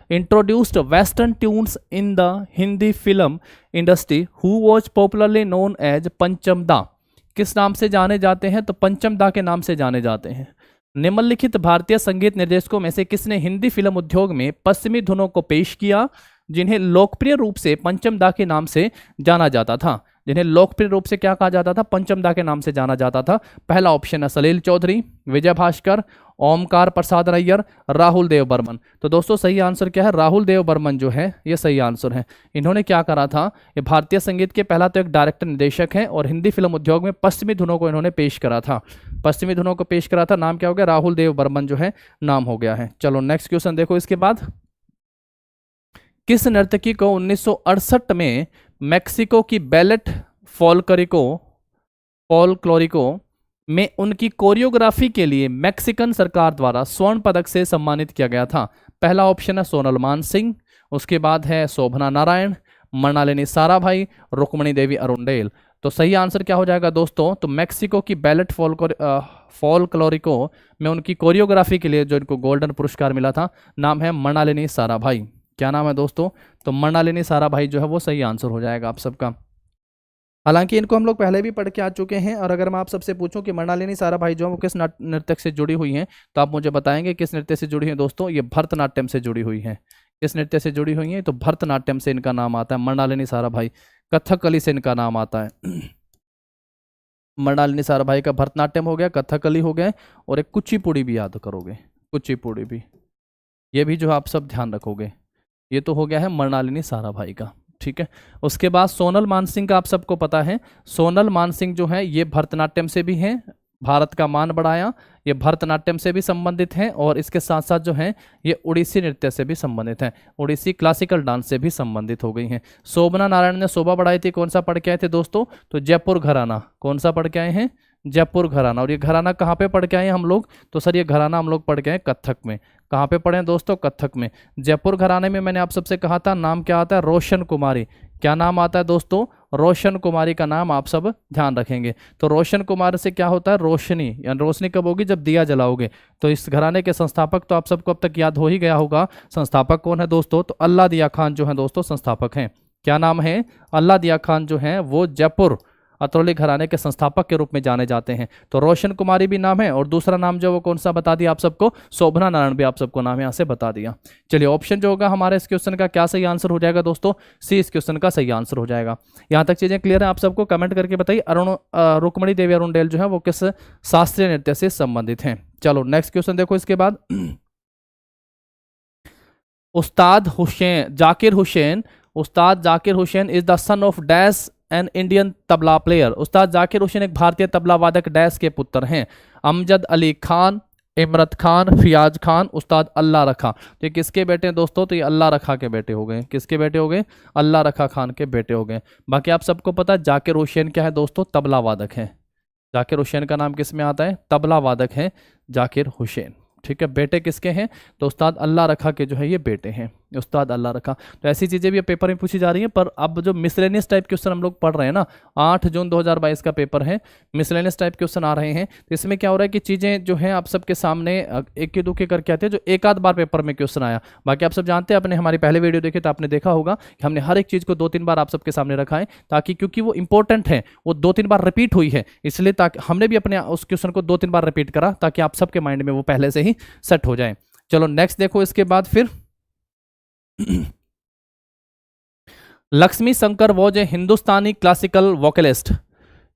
introduced western tunes in the Hindi film industry, who was popularly known as पंचम दा? किस नाम से जाने जाते हैं? तो पंचम दा के नाम से जाने जाते हैं। निम्नलिखित भारतीय संगीत निर्देशकों में से किसने हिंदी फिल्म उद्योग में पश्चिमी धुनों को पेश किया जिन्हें लोकप्रिय रूप से पंचम दा के नाम से जाना जाता था? जिन्हें लोकप्रिय रूप से क्या कहा जाता था? पंचम दा के नाम से जाना जाता था। पहला ऑप्शन है सलील चौधरी, विजय भास्कर, ओमकार प्रसाद अय्यर, राहुल देव बर्मन। तो दोस्तों सही आंसर क्या है? राहुल देव बर्मन जो है ये सही आंसर है। इन्होंने क्या करा था? ये भारतीय संगीत के पहला तो एक डायरेक्टर निर्देशक हैं और हिंदी फिल्म उद्योग में पश्चिमी धुनों को इन्होंने पेश करा था। पश्चिमी धुनों को पेश करा था। नाम क्या हो गया? राहुल देव बर्मन जो है नाम हो गया है। चलो नेक्स्ट क्वेश्चन देखो इसके बाद, किस नर्तकी को 1968 में मैक्सिको की बैलेट फॉलक्लोरिको में उनकी कोरियोग्राफी के लिए मैक्सिकन सरकार द्वारा स्वर्ण पदक से सम्मानित किया गया था? पहला ऑप्शन है सोनल मान सिंह, उसके बाद है शोभना नारायण, मृणालिनी साराभाई, रुक्मणी देवी अरुंडेल। तो सही आंसर क्या हो जाएगा दोस्तों? तो मैक्सिको की बैलेट फोल्कलोरिको में उनकी कोरियोग्राफी के लिए जो इनको गोल्डन पुरस्कार मिला था, नाम है मृणालिनी साराभाई। क्या नाम है दोस्तों? तो मृणालिनी साराभाई जो है वो सही आंसर हो जाएगा आप सबका। हालांकि इनको हम लोग पहले भी पढ़ के आ चुके हैं, और अगर मैं आप सबसे पूछूं कि मृणालिनी साराभाई जो है वो किस नृत्य से जुड़ी हुई हैं, तो आप मुझे बताएंगे किस नृत्य से जुड़ी हैं दोस्तों? ये भरतनाट्यम से जुड़ी हुई हैं। किस नृत्य से जुड़ी हुई हैं? तो भरतनाट्यम से इनका नाम आता है, मृणालिनी साराभाई। कथकली से इनका नाम आता है। मृणालिनी साराभाई का भरतनाट्यम हो गया, कथकली हो गया, और एक कुचिपुड़ी भी याद करोगे, कुचिपुड़ी भी, ये भी जो आप सब ध्यान रखोगे। ये तो हो गया है मृणालिनी साराभाई का, ठीक है। उसके बाद सोनल मानसिंह का आप सबको पता है, सोनल मानसिंह जो है ये भरतनाट्यम से भी हैं, भारत का मान बढ़ाया, ये भरतनाट्यम से भी संबंधित हैं, और इसके साथ साथ जो है ये उड़ीसी नृत्य से भी संबंधित हैं, उड़ीसी क्लासिकल डांस से भी संबंधित हो गई हैं। शोभना नारायण ने शोभा बढ़ाई थी, कौन सा पढ़ के आए थे दोस्तों? तो जयपुर घराना। कौन सा पढ़ के आए हैं? जयपुर घराना। और ये घराना कहाँ पे पढ़ के आए हैं हम लोग? तो सर ये घराना हम लोग पढ़ के आए कथक में। कहाँ पे पढ़े हैं दोस्तों? कथक में। जयपुर घराने में मैंने आप सबसे कहा था नाम क्या आता है? रोशन कुमारी। क्या नाम आता है दोस्तों? रोशन कुमारी का नाम आप सब ध्यान रखेंगे। तो रोशन कुमार से क्या होता है? रोशनी, यानी रोशनी कब होगी? जब दिया जलाओगे। तो इस घराने के संस्थापक तो आप सबको अब तक याद हो ही गया होगा। संस्थापक कौन है दोस्तों? तो अल्लाह दिया खान जो है दोस्तों संस्थापक हैं। क्या नाम है? अल्लाह दिया खान जो है वो जयपुर अतरौली घराने के संस्थापक के रूप में जाने जाते हैं। तो रोशन कुमारी भी नाम है, और दूसरा नाम जो वो कौन सा बता दिया आप सबको? शोभना नारायण भी आप सबको नाम यहाँ से बता दिया। चलिए ऑप्शन जो होगा हमारे इस क्वेश्चन का क्या सही आंसर हो जाएगा दोस्तों? सी इस क्वेश्चन का सही आंसर हो जाएगा। यहाँ तक चीजें क्लियर है आप सबको? कमेंट करके बताइए रुक्मणी देवी अरुंडेल जो है वो किस शास्त्रीय नृत्य से संबंधित हैं। चलो नेक्स्ट क्वेश्चन देखो इसके बाद। उस्ताद Zakir Hussain is the son of dash an Indian tabla player. उस्ताद जाकिर हुसैन एक भारतीय तबला वादक डैश के पुत्र हैं? अमजद अली खान, इमरत खान, फियाज खान, उस्ताद अल्लाह रखा। तो ये किसके बेटे हैं दोस्तों? तो ये अल्लाह रखा के बेटे हो गए। किसके बेटे हो गए? अल्लाह रखा खान के बेटे हो गए। बाकी आप सबको पता है जाकिर हुसैन क्या है दोस्तों? तबला वादक है। जाकिर हुसैन का नाम किस में आता है? तबला वादक है जाकिर हुसैन, ठीक है। बेटे किसके हैं? तो उस्ताद अल्लाह रखा के जो है ये बेटे हैं, उस्ताद अल्लाह रखा। तो ऐसी चीज़ें भी पेपर में पूछी जा रही हैं। पर अब जो मिसलेनियस टाइप क्वेश्चन हम लोग पढ़ रहे हैं ना, 8 जून 2022 का पेपर है, मिसलेनियस टाइप क्वेश्चन आ रहे हैं। तो इसमें क्या हो रहा है कि चीज़ें जो हैं आप सबके सामने एक के दो के करके आते हैं, जो एक आध बार पेपर में क्वेश्चन आया। बाकी आप सब जानते हैं, आपने हमारी पहले वीडियो देखी तो आपने देखा होगा कि हमने हर एक चीज़ को 2-3 बार आप सबके सामने रखा है, ताकि क्योंकि वो इंपॉर्टेंट है, वो 2-3 बार रिपीट हुई है, इसलिए ताकि हमने भी अपने उस क्वेश्चन को 2-3 बार रिपीट करा, ताकि आप सबके माइंड में वो पहले से ही सेट हो जाए। चलो नेक्स्ट देखो इसके बाद फिर। Lakshmi Shankar was a Hindustani classical vocalist.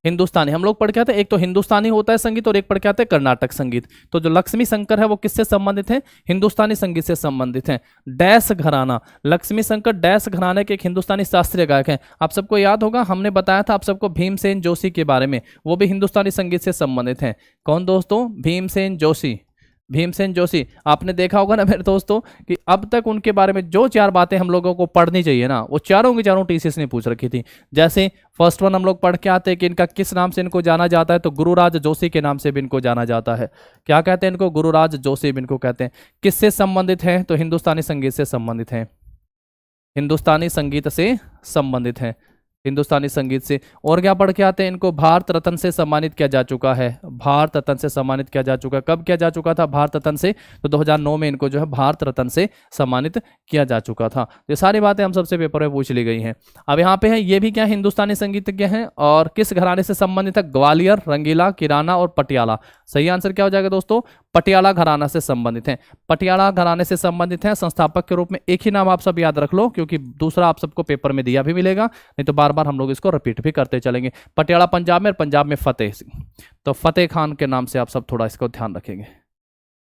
Hindustani हम लोग पढ़ के आते हैं, एक तो हिंदुस्तानी होता है संगीत और एक पढ़ के आते हैं कर्नाटक संगीत। तो जो लक्ष्मी शंकर है वो किससे संबंधित है? हिंदुस्तानी संगीत से संबंधित है। डैश घराना, लक्ष्मी शंकर डैश घराने के एक हिंदुस्तानी शास्त्रीय गायक हैं। आप सबको याद होगा, हमने बताया था आप सबको भीमसेन जोशी के बारे में, वो भी हिंदुस्तानी संगीत से संबंधित हैं। कौन दोस्तों? भीमसेन जोशी। भीमसेन जोशी आपने देखा होगा ना मेरे दोस्तों कि अब तक उनके बारे में जो 4 बातें हम लोगों को पढ़नी चाहिए ना, वो चारों की चारों टीसीएस ने पूछ रखी थी। जैसे फर्स्ट वन हम लोग पढ़ के आते हैं कि इनका किस नाम से इनको जाना जाता है, तो गुरुराज जोशी के नाम से भी इनको जाना जाता है। क्या कहते हैं इनको? गुरुराज जोशी भी इनको कहते हैं। किससे संबंधित है? तो हिंदुस्तानी संगीत से संबंधित है, हिंदुस्तानी संगीत से संबंधित है, हिंदुस्तानी संगीत से। और क्या पढ़ के आते हैं? इनको भारत रत्न से सम्मानित किया जा चुका है, भारत रत्न से सम्मानित किया जा चुका है। कब किया जा चुका था भारत रत्न से? तो 2009 में इनको जो है भारत रत्न से सम्मानित किया जा चुका था। ये सारी बातें हम सबसे पेपर में पूछ ली गई हैं। अब यहाँ पे है ये भी क्या हिंदुस्तानी संगीतज्ञ हैं, और किस घराने से संबंधित है? ग्वालियर, रंगीला, किराना और पटियाला। सही आंसर क्या हो जाएगा दोस्तों? पटियाला घराना से संबंधित हैं। पटियाला घराने से संबंधित हैं। संस्थापक के रूप में एक ही नाम आप सब याद रख लो, क्योंकि दूसरा आप सबको पेपर में दिया भी मिलेगा, नहीं तो बार बार हम लोग इसको रिपीट भी करते चलेंगे। पटियाला पंजाब में, पंजाब में फतेह सिंह, तो फतेह खान के नाम से आप सब थोड़ा इसको ध्यान रखेंगे।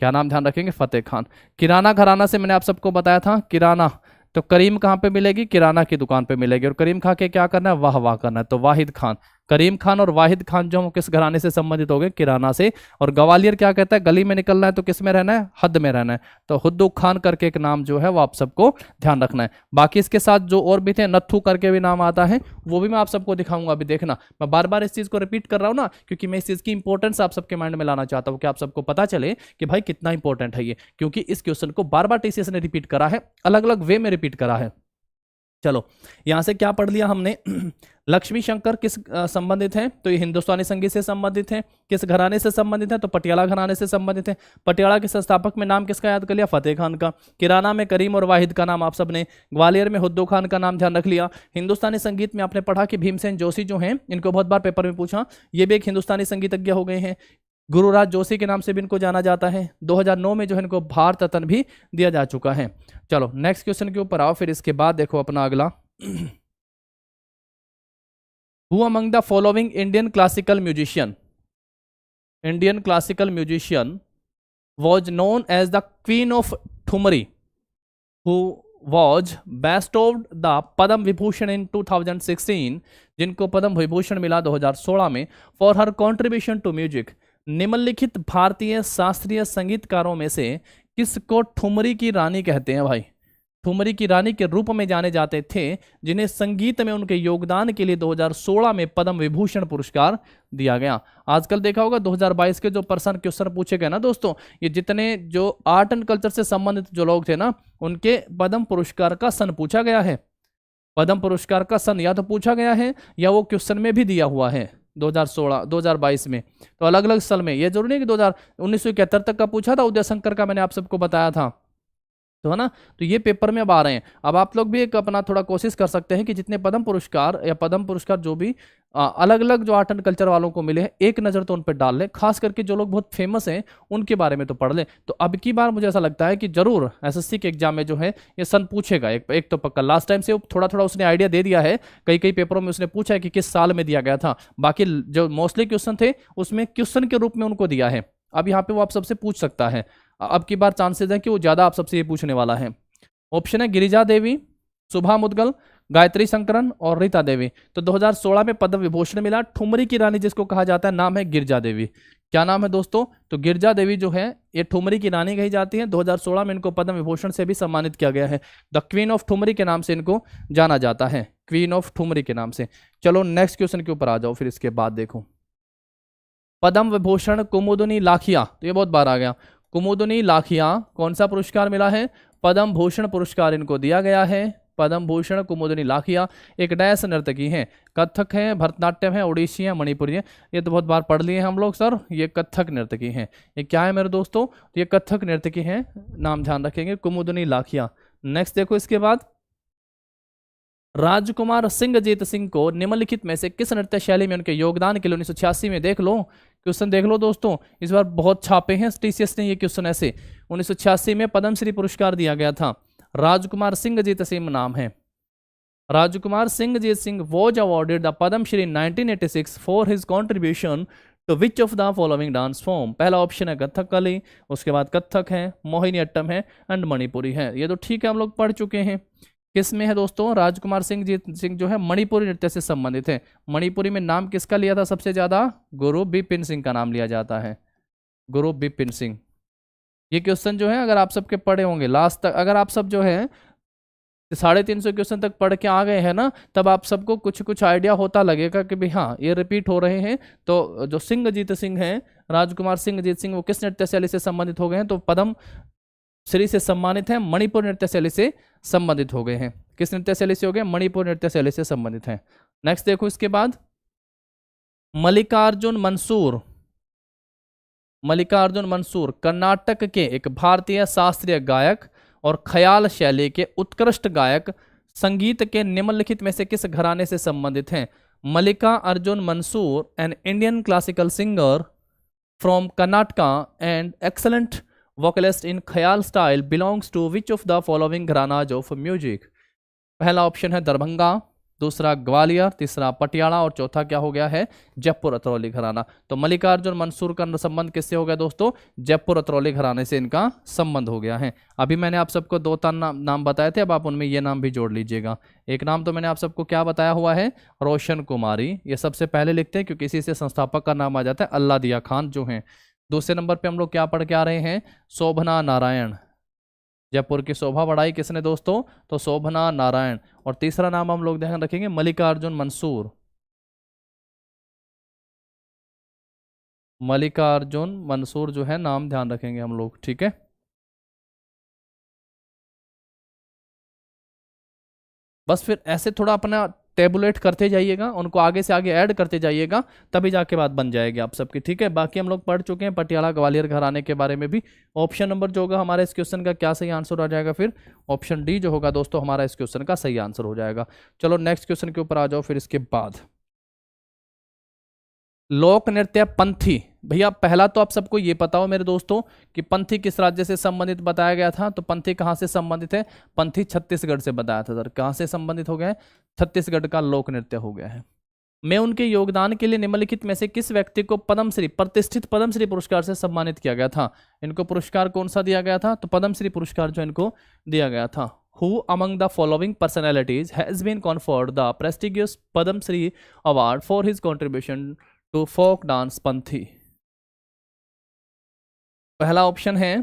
क्या नाम ध्यान रखेंगे? फतेह खान। किराना घराना से मैंने आप सबको बताया था, किराना तो करीम कहाँ पे मिलेगी? किराना की दुकान पे मिलेगी। और करीम खा के क्या करना है? वाह वाह करना है, तो वाहिद खान। करीम खान और वाहिद खान जो हम किस घराने से संबंधित हो गए, किराना से। और ग्वालियर क्या कहता है, गली में निकलना है तो किस में रहना है, हद में रहना है। तो हुद्दू खान करके एक नाम जो है वो आप सबको ध्यान रखना है। बाकी इसके साथ जो और भी थे, नत्थू करके भी नाम आता है, वो भी मैं आप सबको दिखाऊंगा। अभी देखना, मैं बार बार इस चीज को रिपीट कर रहा हूं ना, क्योंकि मैं इस चीज की इंपॉर्टेंस आप सबके माइंड में लाना चाहता हूं कि आप सबको पता चले कि भाई कितना इंपॉर्टेंट है ये, क्योंकि इस क्वेश्चन को बार बार टीसीएस ने रिपीट करा है, अलग अलग वे में रिपीट करा है। चलो यहां से क्या पढ़ लिया हमने लक्ष्मी शंकर किस संबंधित हैं, तो ये हिंदुस्तानी संगीत से संबंधित हैं। किस घराने से संबंधित हैं, तो पटियाला घराने से संबंधित हैं। पटियाला के संस्थापक में नाम किसका याद कर लिया, फतेह खान का। किराना में करीम और वाहिद का नाम आप सबने, ग्वालियर में हुद्दू खान का नाम ध्यान रख लिया। हिंदुस्तानी संगीत में आपने पढ़ा कि भीमसेन जोशी जो हैं, इनको बहुत बार पेपर में पूछा, ये भी एक हिंदुस्तानी संगीतज्ञ हो गए हैं। गुरुराज जोशी के नाम से भी इनको जाना जाता है। 2009 में जो है इनको भारत रत्न भी दिया जा चुका है। चलो नेक्स्ट क्वेश्चन के ऊपर आओ, फिर इसके बाद देखो अपना अगला। Who among the following Indian classical musician was known as the Queen of Thumri, who was bestowed the Padam Vibhushan in 2016, जिनको पद्म विभूषण मिला 2016 में, for her contribution to music। निम्नलिखित भारतीय शास्त्रीय संगीतकारों में से किसको ठुमरी की रानी कहते हैं भाई, ठुमरी की रानी के रूप में जाने जाते थे, जिन्हें संगीत में उनके योगदान के लिए 2016 में पद्म विभूषण पुरस्कार दिया गया। आजकल देखा होगा 2022 के जो पर्सन क्वेश्चन पूछे गए ना दोस्तों, ये जितने जो आर्ट एंड कल्चर से संबंधित जो लोग थे ना, उनके पद्म पुरस्कार का सन पूछा गया है। पद्म पुरस्कार का सन या तो पूछा गया है या वो क्वेश्चन में भी दिया हुआ है 2016 2022 में। तो अलग अलग साल में, ये जरूरी नहीं कि 1971 तक का पूछा था, उदय शंकर का मैंने आप सबको बताया था, तो है ना। तो ये पेपर में अब आ रहे हैं। अब आप लोग भी एक अपना थोड़ा कोशिश कर सकते हैं कि जितने पद्म पुरस्कार या पद्म पुरस्कार जो भी अलग अलग जो आर्ट एंड कल्चर वालों को मिले हैं, एक नज़र तो उन पर डाल लें, खास करके जो लोग बहुत फेमस हैं उनके बारे में तो पढ़ लें। तो अब की बार मुझे ऐसा लगता है कि जरूर एसएससी के एग्जाम में जो है ये सन पूछेगा, एक तो पक्का। लास्ट टाइम से थोड़ा थोड़ा उसने आइडिया दे दिया है, कई कई पेपरों में उसने पूछा है कि किस साल में दिया गया था। बाकी जो मोस्टली क्वेश्चन थे उसमें क्वेश्चन के रूप में उनको दिया है। अब यहाँ पे वो आप सबसे पूछ सकता है। अब की बार चांसेस है कि वो ज़्यादा आप सबसे ये पूछने वाला है। ऑप्शन है गिरिजा देवी, सुभा मुदगल, गायत्री शंकरन और रीता देवी। तो 2016 में पद्म विभूषण मिला ठुमरी की रानी जिसको कहा जाता है, नाम है गिरिजा देवी। क्या नाम है दोस्तों, तो गिरिजा देवी जो है ये ठुमरी की रानी कही जाती है। 2016 में इनको पद्म विभूषण से भी सम्मानित किया गया है। द क्वीन ऑफ ठुमरी के नाम से इनको जाना जाता है, क्वीन ऑफ ठुमरी के नाम से। चलो नेक्स्ट क्वेश्चन के ऊपर आ जाओ, फिर इसके बाद देखो पद्म विभूषण कुमुदनी लाखिया, तो ये बहुत बार आ गया। कुमुदनी लाखिया कौन सा पुरस्कार मिला है, पद्म भूषण पुरस्कार इनको दिया गया है। पद्म भूषण कुमुदनी लाखिया एक डैश नर्तकी हैं, कथक है, भरतनाट्यम है, ओडिसी है, मणिपुरी है। ये तो बहुत बार पढ़ लिए हैं हम लोग सर, ये कथक नर्तकी हैं। ये क्या है मेरे दोस्तों, ये कथक नर्तकी हैं, नाम ध्यान रखेंगे, कुमुदनी लाखिया। नेक्स्ट देखो इसके बाद, राजकुमार सिंहजीत सिंह को निम्नलिखित में से किस नृत्य शैली में उनके योगदान के लिए 1986 में, देख लो क्वेश्चन देख लो दोस्तों, इस बार बहुत छापे हैं टीसीएस ने ये क्वेश्चन ऐसे। 1986 में पद्मश्री पुरस्कार दिया गया था, राजकुमार सिंहजीत सिंह नाम है। Rajkumar Singhajit Singh was awarded the Padmashri in 1986 for his contribution to which of the following dance form. पहला ऑप्शन है कथकली, उसके बाद कथक है, मोहिनीअट्टम है एंड मणिपुरी है। ये तो ठीक है, हम लोग पढ़ चुके हैं। किस में है दोस्तों, राजकुमार सिंहजीत सिंह जो है मणिपुरी नृत्य से संबंधित है। मणिपुरी में नाम किसका लिया था सबसे ज्यादा, गुरु बिपिन सिंह का नाम लिया जाता है, गुरु बिपिन सिंह। ये क्वेश्चन जो है अगर आप सबके पढ़े होंगे लास्ट तक, अगर आप सब जो है 350 क्वेश्चन तक पढ़ के आ गए हैं ना, तब आप सबको कुछ कुछ आइडिया होता लगेगा कि भाई हाँ ये रिपीट हो रहे हैं। तो जो सिंहजीत सिंह हैं, राजकुमार सिंहजीत सिंह, वो किस नृत्य शैली से संबंधित हो गए हैं, तो पद्म श्री से सम्मानित हैं, मणिपुर नृत्य शैली से संबंधित हो गए हैं। किस नृत्य शैली से हो गए, मणिपुर नृत्य शैली से संबंधित हैं। नेक्स्ट देखो इसके बाद, मल्लिकार्जुन मंसूर। मल्लिकार्जुन मंसूर कर्नाटक के एक भारतीय शास्त्रीय गायक और ख्याल शैली के उत्कृष्ट गायक, संगीत के निम्नलिखित में से किस घराने से संबंधित हैं। Mallikarjun Mansur an Indian classical singer from Karnataka and excellent vocalist in ख्याल style belongs to which of the following gharanas of music। पहला ऑप्शन है दरभंगा, दूसरा ग्वालियर, तीसरा पटियाला और चौथा क्या हो गया है, जयपुर अतरौली घराना। तो मल्लिकार्जुन मंसूर का संबंध किससे हो गया दोस्तों, जयपुर अतरौली घराने से इनका संबंध हो गया है। अभी मैंने आप सबको दो तीन नाम बताए थे, अब आप उनमें ये नाम भी जोड़ लीजिएगा। एक नाम तो मैंने आप सबको क्या बताया हुआ है, रोशन कुमारी, ये सबसे पहले लिखते हैं क्योंकि इसी से संस्थापक का नाम आ जाता है, अल्लाह दिया खान जो है। दूसरे नंबर पे हम लोग क्या पढ़ के आ रहे हैं, शोभना नारायण, जयपुर की शोभा बढ़ाई किसने दोस्तों, तो शोभना नारायण। और तीसरा नाम हम लोग ध्यान रखेंगे, मल्लिकार्जुन मंसूर, मल्लिकार्जुन मंसूर जो है नाम ध्यान रखेंगे हम लोग, ठीक है। बस फिर ऐसे थोड़ा अपना टेबुलेट करते जाइएगा, उनको आगे से आगे ऐड करते जाइएगा, तभी जाके बात बन जाएगी आप सबकी, ठीक है। बाकी हम लोग पढ़ चुके हैं पटियाला ग्वालियर घराने के बारे में भी। ऑप्शन नंबर जो होगा हमारे इस क्वेश्चन का क्या सही आंसर हो जाएगा, फिर ऑप्शन डी जो होगा दोस्तों हमारा इस क्वेश्चन का सही आंसर हो जाएगा। चलो नेक्स्ट क्वेश्चन के ऊपर आ जाओ फिर इसके बाद। लोक नृत्य पंथी, भैया पहला तो आप सबको ये पता हो मेरे दोस्तों कि पंथी किस राज्य से संबंधित बताया गया था, तो पंथी कहाँ से संबंधित है, पंथी छत्तीसगढ़ से बताया था सर। कहाँ से संबंधित हो गया है, छत्तीसगढ़ का लोक नृत्य हो गया है। मैं उनके योगदान के लिए निम्नलिखित में से किस व्यक्ति को पद्मश्री, प्रतिष्ठित पद्मश्री पुरस्कार से सम्मानित किया गया था। इनको पुरस्कार कौन सा दिया गया था, तो पद्मश्री पुरस्कार जो इनको दिया गया था। Who among the following personalities has been conferred the prestigious Padma Shri award for his contribution to folk dance पंथी। पहला ऑप्शन है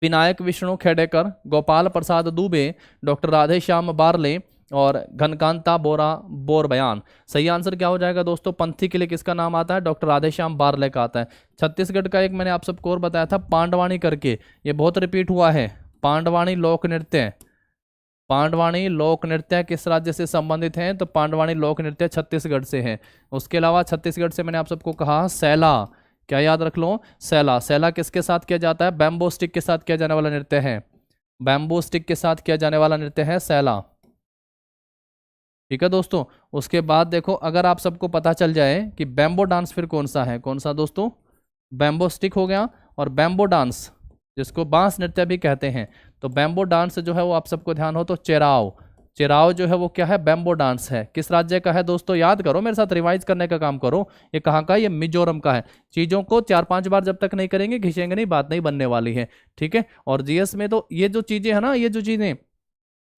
विनायक विष्णु खेडेकर, गोपाल प्रसाद दुबे, डॉक्टर राधेश्याम बारले और घनकांता बोरा बोरबयान। सही आंसर क्या हो जाएगा दोस्तों, पंथी के लिए किसका नाम आता है, डॉक्टर राधेश्याम बारले का आता है। छत्तीसगढ़ का एक मैंने आप सबको और बताया था पांडवानी करके, ये बहुत रिपीट हुआ है, पांडवानी लोक नृत्य। पांडवानी लोक नृत्य किस राज्य से संबंधित है, तो पांडवानी लोक नृत्य छत्तीसगढ़ से है। उसके अलावा छत्तीसगढ़ से मैंने आप सबको कहा सैला, क्या याद रख लो, सैला। सैला किसके साथ किया जाता है, बैम्बो स्टिक के साथ किया जाने वाला नृत्य है, बैम्बो स्टिक के साथ किया जाने वाला नृत्य है सैला, ठीक है दोस्तों। उसके बाद देखो अगर आप सबको पता चल जाए कि बैम्बो डांस फिर कौन सा है, कौन सा दोस्तों, बैम्बो स्टिक हो गया, और बैम्बो डांस जिसको बांस नृत्य भी कहते हैं, तो बैम्बो डांस जो है वो आप सबको ध्यान हो तो चेराव, चेराव जो है वो क्या है, बैम्बो डांस है। किस राज्य का है दोस्तों, याद करो मेरे साथ, रिवाइज करने का काम करो। ये कहाँ का है, ये मिजोरम का है। चीजों को 4-5 बार जब तक नहीं करेंगे घिसेंगे नहीं, बात नहीं बनने वाली है, ठीक है। और जीएस में तो ये जो चीजें है ना, ये जो चीजें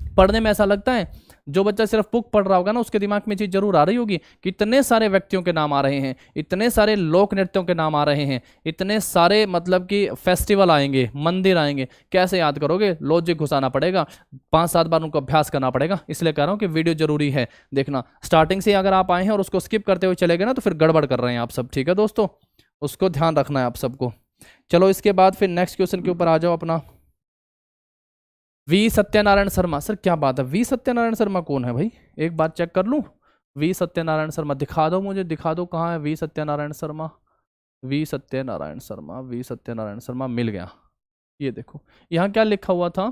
पढ़ने में ऐसा लगता है, जो बच्चा सिर्फ बुक पढ़ रहा होगा ना उसके दिमाग में चीज जरूर आ रही होगी कि इतने सारे व्यक्तियों के नाम आ रहे हैं, इतने सारे लोक नृत्यों के नाम आ रहे हैं, इतने सारे मतलब कि फेस्टिवल आएंगे, मंदिर आएंगे, कैसे याद करोगे, लॉजिक घुसाना पड़ेगा, 5-7 बार उनको अभ्यास करना पड़ेगा। इसलिए कह रहा हूँ कि वीडियो जरूरी है देखना। स्टार्टिंग से अगर आप आए हैं और उसको स्किप करते हुए चले गए ना तो फिर गड़बड़ कर रहे हैं आप सब, ठीक है दोस्तों, उसको ध्यान रखना है आप सबको। चलो इसके बाद फिर नेक्स्ट क्वेश्चन के ऊपर आ जाओ अपना। वी सत्यनारायण शर्मा, सर क्या बात है, वी सत्यनारायण शर्मा कौन है भाई, एक बात चेक कर लूं। वी सत्यनारायण शर्मा दिखा दो मुझे, दिखा दो कहाँ है V Satyanarayana Sharma, V Satyanarayana Sharma, V Satyanarayana Sharma मिल गया। ये देखो यहाँ क्या लिखा हुआ था,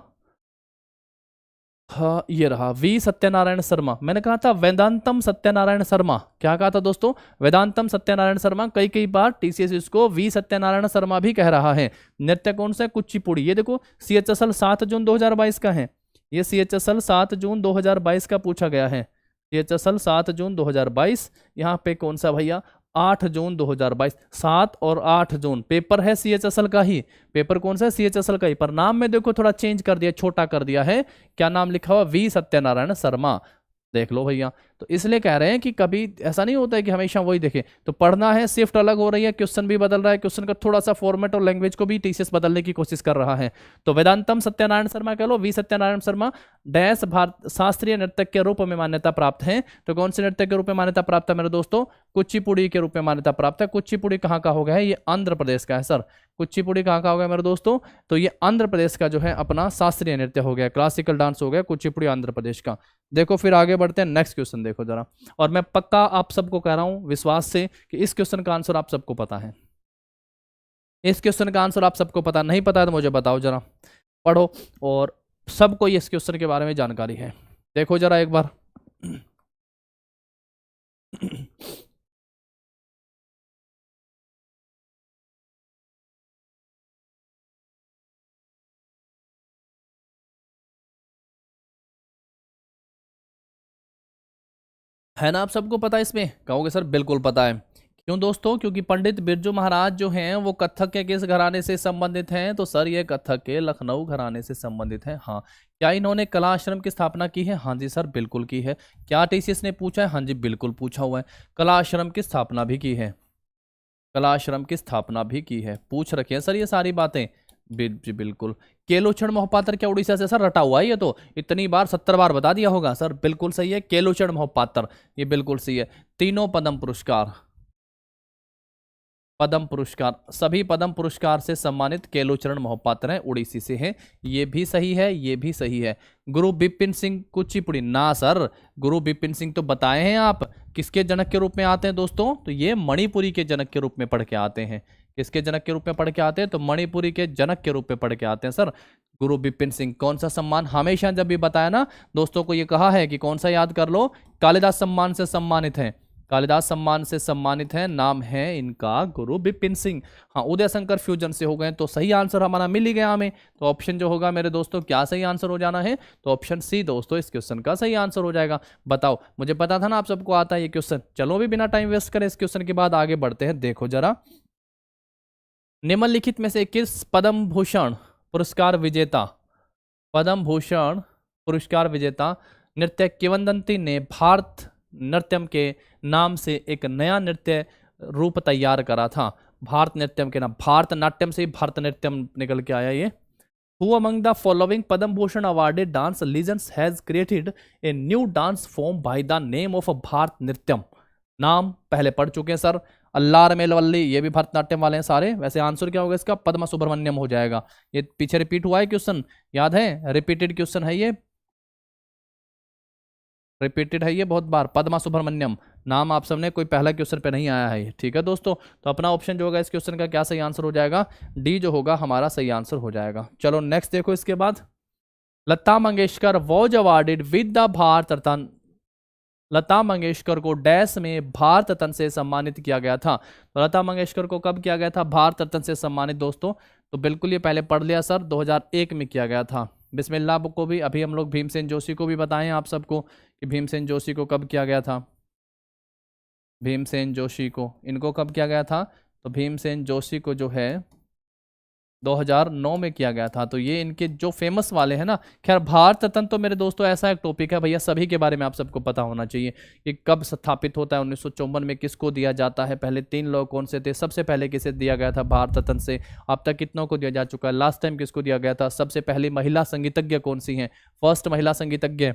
हाँ ये रहा वी सत्यनारायण शर्मा। मैंने कहा था वेदांतम सत्यनारायण शर्मा, क्या कहा था दोस्तों, वेदांतम सत्यनारायण शर्मा। कई कई बार टीसीएस इसको वी सत्यनारायण शर्मा भी कह रहा है। नृत्य कौन सा है, कुचिपुड़ी। ये देखो सीएचएसएल 7 जून 2022 का है, ये सीएचएसएल 7 जून 2022 का पूछा गया है, सीएचएसएल 7 जून 2022। यहाँ पे कौन सा भैया, 8 जून 2022, 7 और 8 जून पेपर है सीएचएसएल का ही, पेपर कौन सा है, सीएचएसएल का ही, पर नाम में देखो थोड़ा चेंज कर दिया, छोटा कर दिया है। क्या नाम लिखा हुआ, वी सत्यनारायण शर्मा, देख लो भैया। तो इसलिए कह रहे हैं कि कभी ऐसा नहीं होता है कि हमेशा वही देखे, तो पढ़ना है, शिफ्ट अलग हो रही है, क्वेश्चन भी बदल रहा है, क्वेश्चन का थोड़ा सा फॉर्मेट और लैंग्वेज को भी टीसीएस बदलने की कोशिश कर रहा है। तो वेदांतम सत्यनारायण शर्मा कह लो, वी सत्यनारायण शर्मा डैश भारत शास्त्रीय नृत्य के रूप में मान्यता प्राप्त है। तो कौन से नृत्य के रूप में मान्यता प्राप्त है मेरे दोस्तों, कुचिपुड़ी के रूप में मान्यता प्राप्त है। कुचिपुड़ी कहाँ का हो गया है, ये आंध्र प्रदेश का है सर। कुचिपुड़ी कहाँ का हो गया मेरे दोस्तों, तो ये आंध्र प्रदेश का जो है अपना शास्त्रीय नृत्य हो गया, क्लासिकल डांस हो गया कुचिपुड़ी आंध्र प्रदेश का। देखो फिर आगे बढ़ते हैं, नेक्स्ट क्वेश्चन देखो जरा। और मैं पक्का आप सबको कह रहा हूं विश्वास से कि इस क्वेश्चन का आंसर आप सबको पता है, इस क्वेश्चन का आंसर आप सबको पता नहीं पता है तो मुझे बताओ जरा, पढ़ो और सबको इस क्वेश्चन के बारे में जानकारी है। देखो जरा एक बार है ना, आप सबको पता है इसमें? कहोगे सर बिल्कुल पता है। क्यों दोस्तों? क्योंकि पंडित बिरजू महाराज जो हैं वो कथक के किस घराने से संबंधित हैं? तो सर ये कथक के लखनऊ घराने से संबंधित हैं। हाँ। क्या इन्होंने कला आश्रम की स्थापना की है? हाँ जी सर बिल्कुल की है। क्या टीसीएस ने पूछा है? हाँ जी बिल्कुल पूछा हुआ है। कला आश्रम की स्थापना भी की है। कला आश्रम की स्थापना भी की है, पूछ रखी है सर ये सारी बातें। जी बिल्कुल। केलोचन मोहपात्र क्या उड़ीसा से? सर रटा हुआ है ये तो, इतनी बार 70 बार बता दिया होगा सर। बिल्कुल सही है, केलोचन मोहपात्र, ये बिल्कुल सही है। तीनों पद्म पुरस्कार, पद्म पुरस्कार, सभी पद्म पुरस्कार से सम्मानित केलोचरण मोहपात्र हैं, उड़ीसी से हैं। ये भी सही है, ये भी सही है। गुरु बिपिन सिंह कुचिपुड़ी ना सर, गुरु बिपिन सिंह तो बताए हैं आप किसके जनक के रूप में आते हैं दोस्तों? तो ये मणिपुरी के जनक के रूप में पढ़ के आते हैं। किसके जनक के रूप में पढ़ के आते हैं? तो मणिपुरी के जनक के रूप में पढ़ के आते हैं सर, गुरु बिपिन सिंह। कौन सा सम्मान? हमेशा जब भी बताया ना दोस्तों को, ये कहा है कि कौन सा याद कर लो, कालिदास सम्मान से सम्मानित है। कालिदास सम्मान से सम्मानित है, नाम है इनका गुरु बिपिन सिंह। हाँ, उदय शंकर फ्यूजन से हो गए, तो सही आंसर हमारा मिल ही गया हमें। तो ऑप्शन जो होगा मेरे दोस्तों, क्या सही आंसर हो जाना है? तो ऑप्शन सी दोस्तों इस क्वेश्चन का सही आंसर हो जाएगा। बताओ, मुझे पता था ना आप सबको आता है ये क्वेश्चन। चलो भी बिना टाइम वेस्ट करें, इस क्वेश्चन के बाद आगे बढ़ते हैं। देखो जरा, निम्नलिखित में से किस पद्म भूषण पुरस्कार विजेता, पद्म भूषण पुरस्कार विजेता नृत्य किंवदंती ने भारत नृत्यम के नाम से एक नया नृत्य रूप तैयार करा था? भारत नृत्यम के नाम, भारत नाट्यम से ही भारत नृत्यम निकल के आया ये। Who among the following Padma Bhushan awarded dance legends has created a new dance form by the name of Bharat नृत्यम? नाम पहले पढ़ चुके हैं सर। अल्लार मेलवल्ली, ये भी भरतनाट्यम वाले हैं सारे। वैसे आंसर क्या होगा इसका? पद्मा सुब्रमण्यम हो जाएगा। ये पीछे रिपीट हुआ है क्वेश्चन, याद है? रिपीटेड क्वेश्चन है ये, रिपीटेड है ये बहुत बार। पद्मा सुब्रमण्यम नाम आप सबने, कोई पहला क्वेश्चन पे नहीं आया है ये, ठीक है दोस्तों। तो अपना ऑप्शन जो होगा इस क्वेश्चन का क्या सही आंसर हो जाएगा? डी जो होगा हमारा सही आंसर हो जाएगा। चलो नेक्स्ट देखो इसके बाद, Lata Mangeshkar was awarded with the Bharat Ratna. Lata Mangeshkar को डैश में भारत रत्न से सम्मानित किया गया था? तो लता मंगेशकर को कब किया गया था भारत रत्न से सम्मानित दोस्तों? तो बिल्कुल ये पहले पढ़ लिया सर, 2001 में किया गया था। बिस्मिल्लाह को भी अभी हम लोग भीमसेन जोशी को भी बताएं आप सबको कि भीमसेन जोशी को कब किया गया था। भीमसेन जोशी को, इनको कब किया गया था? तो भीमसेन जोशी को जो है 2009 में किया गया था। तो ये इनके जो फेमस वाले हैं ना। खैर भारत रत्न तो मेरे दोस्तों ऐसा एक टॉपिक है भैया, सभी के बारे में आप सबको पता होना चाहिए कि कब स्थापित होता है, 1954 में किसको दिया जाता है, पहले 3 लोग कौन से थे, सबसे पहले किसे दिया गया था भारत रत्न से, अब तक कितनों को दिया जा चुका है, लास्ट टाइम किसको दिया गया था, सबसे पहली महिला संगीतज्ञ कौन सी है, फर्स्ट महिला संगीतज्ञ,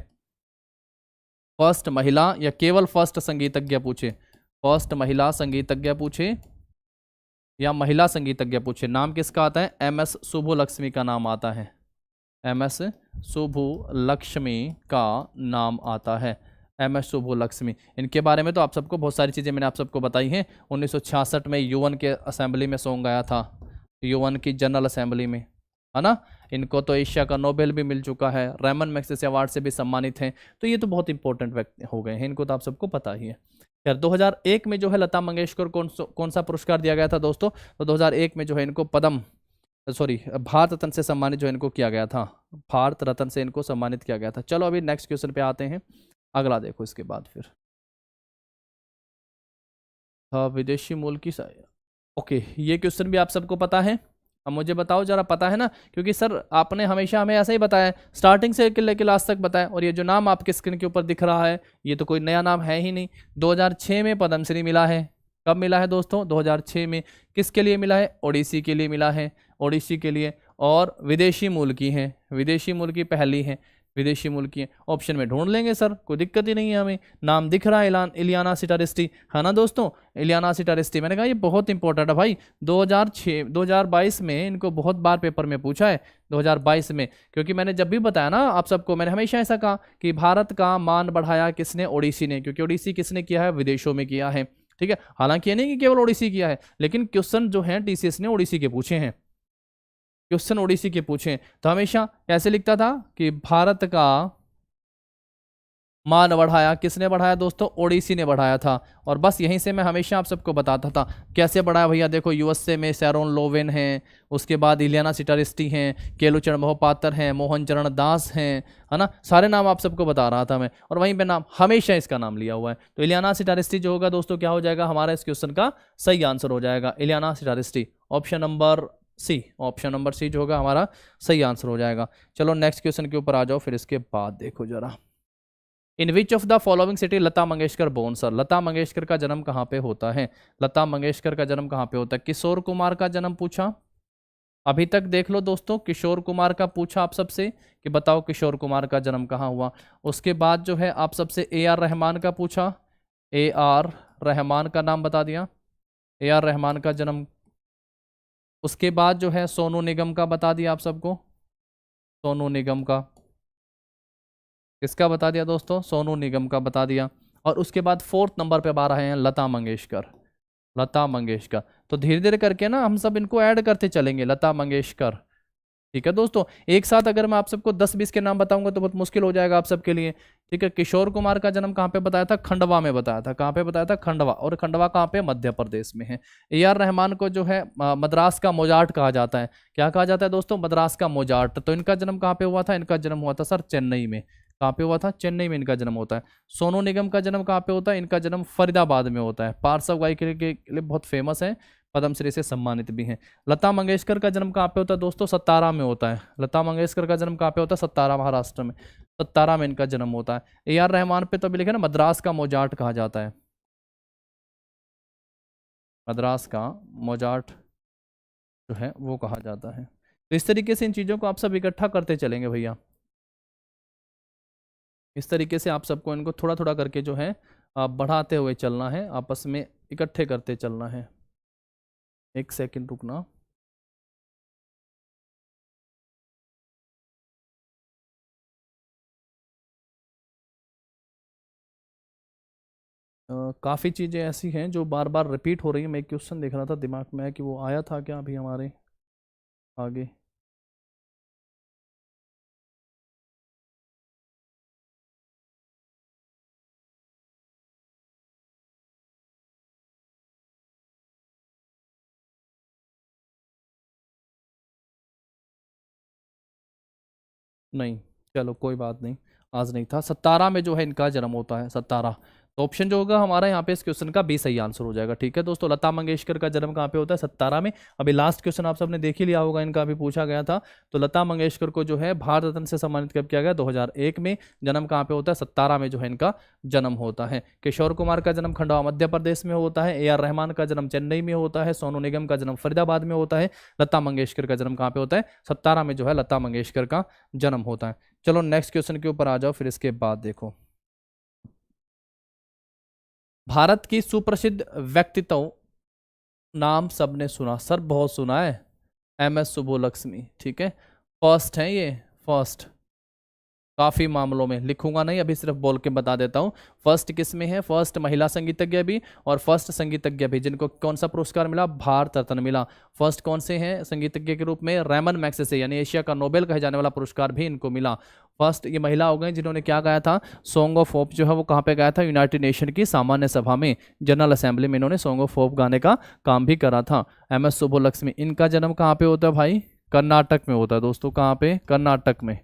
फर्स्ट महिला या केवल फर्स्ट संगीतज्ञ पूछे, फर्स्ट महिला संगीतज्ञ पूछे या महिला संगीतज्ञ पूछे, नाम किसका आता है? MS सुब्बुलक्ष्मी का नाम आता है। MS सुब्बुलक्ष्मी का नाम आता है, MS सुब्बुलक्ष्मी। इनके बारे में तो आप सबको बहुत सारी चीज़ें मैंने आप सबको बताई हैं। 1966 में UN के असेंबली में सॉन्ग आया था, UN की जनरल असेंबली में, है ना। इनको तो एशिया का नोबेल भी मिल चुका है, रेमन मैग्सेसे अवार्ड से भी सम्मानित हैं। तो ये तो बहुत इंपॉर्टेंट व्यक्ति हो गए हैं, इनको तो आप सबको पता ही है। यार 2001 में जो है लता मंगेशकर कौन सा पुरस्कार दिया गया था दोस्तों? तो 2001 में जो है इनको भारत रत्न से सम्मानित जो इनको किया गया था, भारत रत्न से इनको सम्मानित किया गया था। चलो अभी नेक्स्ट क्वेश्चन पे आते हैं, अगला देखो इसके बाद फिर। हाँ, विदेशी मूल की ओके, ये क्वेश्चन भी आप सबको पता है। अब मुझे बताओ जरा, पता है ना? क्योंकि सर आपने हमेशा हमें ऐसा ही बताया, स्टार्टिंग से लेकर लास्ट तक बताया। और ये जो नाम आपके स्क्रीन के ऊपर दिख रहा है, ये तो कोई नया नाम है ही नहीं। 2006 में पद्मश्री मिला है। कब मिला है दोस्तों? 2006 में। किसके लिए मिला है? ओडिसी के लिए मिला है, ओडिसी के लिए। और विदेशी मूल की है, विदेशी मूल की पहली है, विदेशी मूल की है। ऑप्शन में ढूंढ लेंगे सर, कोई दिक्कत ही नहीं है हमें। नाम दिख रहा है इलियाना सिटारिस्टी, है ना दोस्तों? इलियाना सिटारिस्टी, मैंने कहा ये बहुत इंपॉर्टेंट है भाई। 2022 में इनको बहुत बार पेपर में पूछा है, 2022 में। क्योंकि मैंने जब भी बताया ना आप सबको, मैंने हमेशा ऐसा कहा कि भारत का मान बढ़ाया किसने? ओडिसी ने। क्योंकि ओडिसी किसने किया है? विदेशों में किया है, ठीक है। हालांकि ये नहीं कि केवल ओडिसी किया है, लेकिन क्वेश्चन जो है TCS ने ओडिसी के पूछे हैं, क्वेश्चन ओडिसी के पूछे। तो हमेशा कैसे लिखता था कि भारत का मान बढ़ाया, किसने बढ़ाया दोस्तों? ओडिसी ने बढ़ाया था। और बस यहीं से मैं हमेशा आप सबको बताता था कैसे बढ़ाया भैया। देखो यूएसए में सैरोन लोवेन हैं, उसके बाद इलियाना सिटारिस्टी हैं, केलुचरण मोहपात्र हैं, मोहन चरण दास हैं, है ना, सारे नाम आप सबको बता रहा था मैं। और वहीं पे नाम हमेशा इसका नाम लिया हुआ है। तो इलियाना सिटारिस्टी जो होगा दोस्तों क्या हो जाएगा हमारा इस क्वेश्चन का सही आंसर हो जाएगा, Iliana Citaristi. Option number C, option number C जो होगा हमारा सही आंसर हो जाएगा। चलो नेक्स्ट क्वेश्चन के ऊपर आ जाओ, फिर इसके बाद देखो जरा। In which of the following city Lata Mangeshkar born sir? Lata Mangeshkar का जन्म कहाँ पे होता है? लता मंगेशकर का जन्म कहाँ पे होता है? किशोर कुमार का जन्म पूछा, अभी तक देख लो दोस्तों, किशोर कुमार का पूछा आप सबसे कि बताओ किशोर कुमार का जन्म कहाँ हुआ। उसके बाद जो है आप सबसे ए आर रहमान का पूछा, ए आर रहमान का नाम बता दिया, ए आर रहमान का जन्म। उसके बाद जो है सोनू निगम का बता दिया आप सबको, सोनू निगम का, किसका बता दिया दोस्तों? सोनू निगम का बता दिया। और उसके बाद फोर्थ नंबर पे आ रहे हैं लता मंगेशकर, लता मंगेशकर। तो धीरे धीरे करके ना हम सब इनको ऐड करते चलेंगे, लता मंगेशकर। ठीक है दोस्तों, एक साथ अगर मैं आप सबको 10-20 के नाम बताऊंगा तो बहुत मुश्किल हो जाएगा आप सबके लिए। ठीक है, किशोर कुमार का जन्म कहाँ पे बताया था? खंडवा में बताया था। कहाँ पे बताया था? खंडवा। और खंडवा कहाँ पे? मध्य प्रदेश में है। ए आर रहमान को जो है मद्रास का मोजार्ट कहा जाता है। क्या कहा जाता है दोस्तों? मद्रास का मोजार्ट। तो इनका जन्म कहाँ पे हुआ था? इनका जन्म हुआ था सर चेन्नई में। कहाँ पे हुआ था? चेन्नई में इनका जन्म होता है। सोनू निगम का जन्म कहाँ पे होता है? इनका जन्म फरीदाबाद में होता है। पार्श्व गायक के लिए बहुत फेमस है, पद्मश्री से सम्मानित भी हैं। लता मंगेशकर का जन्म कहाँ पे होता है दोस्तों? सतारा में होता है। लता मंगेशकर का जन्म कहाँ पे होता है? सतारा, महाराष्ट्र में। सतारा में इनका जन्म होता है। ए आर रहमान पे तो अभी लिखे ना मद्रास का मोजार्ट कहा जाता है, मद्रास का मोजार्ट जो है वो कहा जाता है। तो इस तरीके से इन चीज़ों को आप सब इकट्ठा करते चलेंगे भैया। इस तरीके से आप सबको इनको थोड़ा थोड़ा करके जो है बढ़ाते हुए चलना है, आपस में इकट्ठे करते चलना है। एक सेकंड रुकना। काफ़ी चीज़ें ऐसी हैं जो बार बार रिपीट हो रही हैं। मैं एक क्वेश्चन देख रहा था, दिमाग में है कि वो आया था क्या अभी हमारे आगे। नहीं, चलो कोई बात नहीं, आज नहीं था। सतारा में जो है इनका जन्म होता है, सतारा। तो ऑप्शन जो होगा हमारा यहाँ पे इस क्वेश्चन का बी सही आंसर हो जाएगा। ठीक है दोस्तों, लता मंगेशकर का जन्म कहाँ पे होता है? सतारा में। अभी लास्ट क्वेश्चन आप सबने देख ही लिया होगा, इनका अभी पूछा गया था। तो लता मंगेशकर को जो है भारत रत्न से सम्मानित कब किया गया? 2001 में। जन्म कहाँ पे होता है? सतारा में जो है इनका जन्म होता है। किशोर कुमार का जन्म खंडवा मध्य प्रदेश में होता है। ए आर रहमान का जन्म चेन्नई में होता है। सोनू निगम का जन्म फरीदाबाद में होता है। लता मंगेशकर का जन्म कहाँ पे होता है? सतारा में जो है लता मंगेशकर का जन्म होता है। चलो नेक्स्ट क्वेश्चन के ऊपर आ जाओ, फिर इसके बाद देखो। भारत की सुप्रसिद्ध व्यक्तित्व नाम सबने सुना सर? बहुत सुना है, एम एस सुब्बुलक्ष्मी। ठीक है, फर्स्ट है ये, फर्स्ट। काफ़ी मामलों में लिखूंगा नहीं, अभी सिर्फ बोल के बता देता हूँ। फर्स्ट किस में है? फर्स्ट महिला संगीतज्ञ भी और फर्स्ट संगीतज्ञ भी, जिनको कौन सा पुरस्कार मिला? भारत रत्न मिला। फर्स्ट कौन से हैं संगीतज्ञ के रूप में? रैमन मैग्सेसे, यानी एशिया का नोबेल कहे जाने वाला पुरस्कार भी इनको मिला। फर्स्ट ये महिला हो गई जिन्होंने क्या गाया था? सॉन्ग ऑफ होप जो है वो कहाँ पे गाया था? यूनाइटेड नेशन की सामान्य सभा में, जनरल असेंबली में इन्होंने सॉन्ग ऑफ होप गाने का काम भी करा था। एम एस सुब्बुलक्ष्मी, इनका जन्म कहाँ पे होता है भाई? कर्नाटक में होता है दोस्तों। कहाँ पे? कर्नाटक में।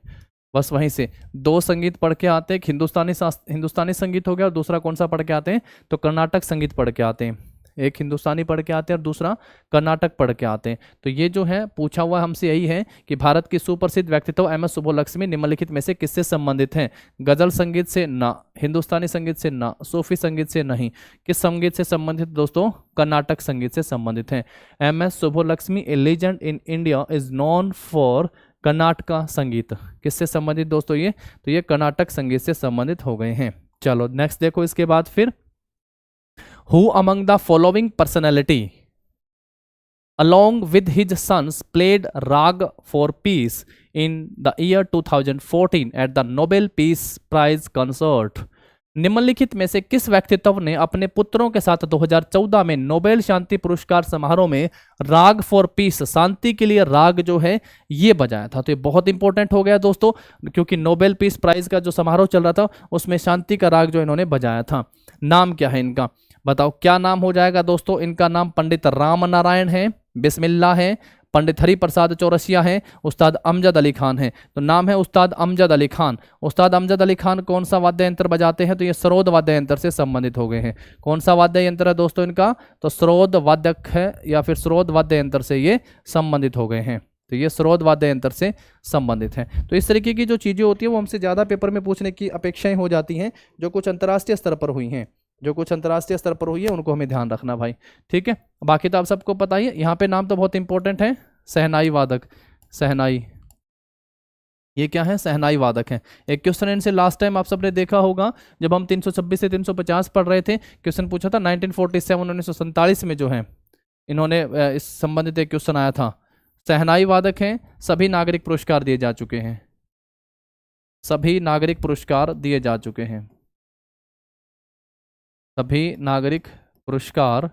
बस वहीं से दो संगीत पढ़ के आते हैं, हिंदुस्तानी संगीत हो गया और दूसरा कौन सा पढ़ के आते हैं? तो कर्नाटक संगीत पढ़ के आते हैं। एक हिंदुस्तानी पढ़ के आते हैं और दूसरा कर्नाटक पढ़ के आते हैं। तो ये जो है पूछा हुआ हमसे यही है कि भारत की सुप्रसिद्ध व्यक्तित्व एम एस सुब्बुलक्ष्मी निम्नलिखित में से किससे संबंधित हैं? गजल संगीत से ना, हिंदुस्तानी संगीत से ना, सूफी संगीत से नहीं। किस संगीत से संबंधित दोस्तों? कर्नाटक संगीत से संबंधित हैं। M S Subbulakshmi a legend in India is known for Karnataka sangeet. किससे संबंधित दोस्तों ये? तो ये कर्नाटक संगीत से संबंधित हो गए हैं। चलो नेक्स्ट देखो इसके बाद फिर, who among the following personality along with his sons played Rag for Peace in the year 2014 at the Nobel Peace Prize concert? निम्नलिखित में से किस व्यक्तित्व ने अपने पुत्रों के साथ 2014 में नोबेल शांति पुरस्कार समारोह में राग फॉर पीस, शांति के लिए राग जो है ये बजाया था? तो ये बहुत इंपॉर्टेंट हो गया दोस्तों, क्योंकि नोबेल पीस प्राइज का जो समारोह चल रहा था उसमें शांति का राग जो इन्होंने बजाया था। नाम क्या है इनका, बताओ क्या नाम हो जाएगा दोस्तों? इनका नाम पंडित राम नारायण है, बिस्मिल्लाह है, पंडित हरि प्रसाद चौरसिया हैं, उस्ताद अमजद अली खान हैं। तो नाम है उस्ताद अमजद अली खान। उस्ताद अमजद अली खान कौन सा वाद्य यंत्र बजाते हैं? तो ये सरोद वाद्य यंत्र से संबंधित हो गए हैं। कौन सा वाद्य यंत्र है दोस्तों इनका? तो सरोद वादक है या फिर सरोद वाद्य यंत्र से ये संबंधित हो गए हैं। तो ये सरोद वाद्य यंत्र से संबंधित है। तो इस तरीके की जो चीज़ें होती है वो हमसे ज़्यादा पेपर में पूछने की अपेक्षाएं हो जाती हैं, जो कुछ अंतर्राष्ट्रीय स्तर पर हुई हैं, जो कुछ अंतर्राष्ट्रीय स्तर पर हुई है उनको हमें ध्यान रखना भाई, ठीक है। बाकी तो आप सबको पता ही है। यहाँ पे नाम तो बहुत इंपॉर्टेंट है, सहनाई वादक, सहनाई, ये क्या है? सहनाई वादक है। एक क्वेश्चन इनसे लास्ट टाइम आप सबने देखा होगा जब हम 326 से 350 पढ़ रहे थे, क्वेश्चन पूछा था 1947 1947 में जो है इन्होंने इस संबंधित एक क्वेश्चन आया था। सहनाई वादक हैं, सभी नागरिक पुरस्कार दिए जा चुके हैं, सभी नागरिक पुरस्कार दिए जा चुके हैं, सभी नागरिक पुरस्कार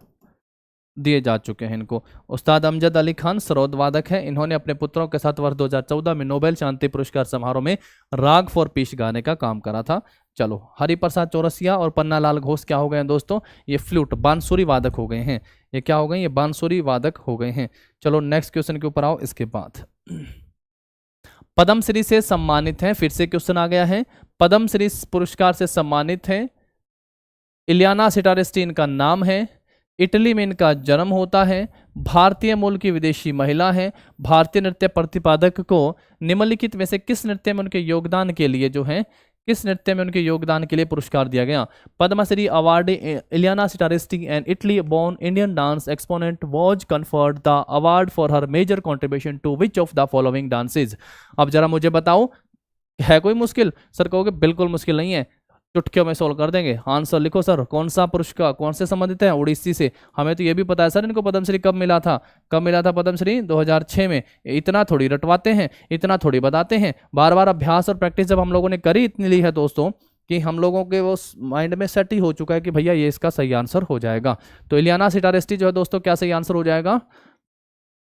दिए जा चुके हैं इनको। उस्ताद अमजद अली खान सरोद वादक है, इन्होंने अपने पुत्रों के साथ वर्ष 2014 में नोबेल शांति पुरस्कार समारोह में राग फॉर पीस गाने का काम करा था। चलो, हरि प्रसाद चौरसिया और पन्नालाल घोष क्या हो गए हैं दोस्तों? ये फ्लूट, बांसुरी वादक हो गए हैं। ये क्या हो गए? ये बांसुरी वादक हो गए हैं। चलो नेक्स्ट क्वेश्चन के ऊपर आओ। इसके बाद पद्मश्री से सम्मानित है, फिर से क्वेश्चन आ गया है। पद्मश्री पुरस्कार से सम्मानित है इलियाना सिटारेस्टी इनका नाम है, इटली में इनका जन्म होता है, भारतीय मूल की विदेशी महिला है। भारतीय नृत्य प्रतिपादक को निम्नलिखित में से किस नृत्य में उनके योगदान के लिए जो है, किस नृत्य में उनके योगदान के लिए पुरस्कार दिया गया? Padmashri award Ileana Citaristi and Italy born Indian dance exponent was conferred the award for her major contribution to which of the following dances. अब जरा मुझे बताओ, है कोई मुश्किल? सर कहोगे बिल्कुल मुश्किल नहीं है, चुटकियों में सोल्व कर देंगे। आंसर लिखो सर, कौन सा पुरस्कार कौन से संबंधित है? उड़ीसी से। हमें तो ये भी पता है सर इनको पद्मश्री कब मिला था। कब मिला था पद्मश्री? 2006 में। इतना थोड़ी रटवाते हैं, इतना थोड़ी बताते हैं, बार बार अभ्यास और प्रैक्टिस जब हम लोगों ने करी इतनी ली है दोस्तों कि हम लोगों के वो माइंड में सेट ही हो चुका है कि भैया ये इसका सही आंसर हो जाएगा। तो इलियाना सिटारेस्टी जो है दोस्तों क्या सही आंसर हो जाएगा?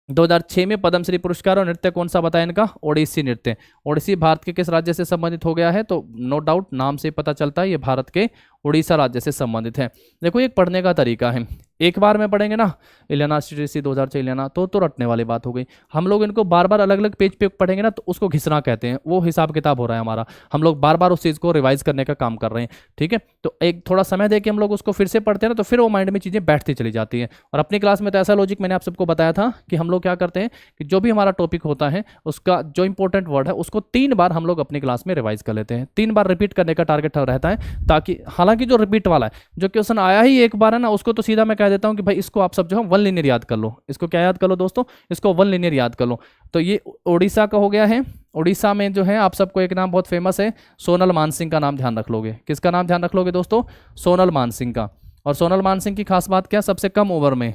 2006 में पद्मश्री पुरस्कार। और नृत्य कौन सा बताया इनका? ओडिसी नृत्य। ओडिसी भारत के किस राज्य से संबंधित हो गया है? तो नो डाउट नाम से पता चलता है ये भारत के उड़ीसा राज्य से संबंधित है। देखो एक पढ़ने का तरीका है, एक बार में पढ़ेंगे ना इलियाना सिटारेस्टी 2006 इलियाना तो रटने वाली बात हो गई। हम लोग इनको बार बार अलग अलग पेज पे पढ़ेंगे ना तो उसको घिसना कहते हैं, वो हिसाब किताब हो रहा है हमारा। हम लोग बार बार उस चीज़ को रिवाइज करने का काम कर रहे हैं, ठीक है। तो एक थोड़ा समय दे के हम लोग उसको फिर से पढ़ते हैं ना तो फिर वो माइंड में चीज़ें बैठती चली जाती हैं। और अपनी क्लास में तो ऐसा लॉजिक मैंने आप सबको बताया था कि हम लोग क्या करते हैं कि जो भी हमारा टॉपिक होता है उसका जो इंपॉर्टेंट वर्ड है उसको 3 बार हम लोग अपनी क्लास में रिवाइज कर लेते हैं। 3 बार रिपीट करने का टारगेट रहता है, ताकि हालांकि जो रिपीट वाला है, जो क्वेश्चन आया ही एक बार है ना, उसको तो सीधा मैं कह देता हूं कि भाई इसको आप सब जो है वन लिनियर याद कर लो। इसको क्या याद कर लो दोस्तों? इसको वन लिनियर याद कर लो। तो ये उड़ीसा का हो गया है। उड़ीसा में जो है आप सबको एक नाम बहुत फेमस है, सोनल मानसिंह का नाम ध्यान रख लोगे। किसका नाम ध्यान रख लोगे दोस्तों? सोनल मानसिंह का। और सोनल मानसिंह की खास बात क्या? सबसे कम उम्र में,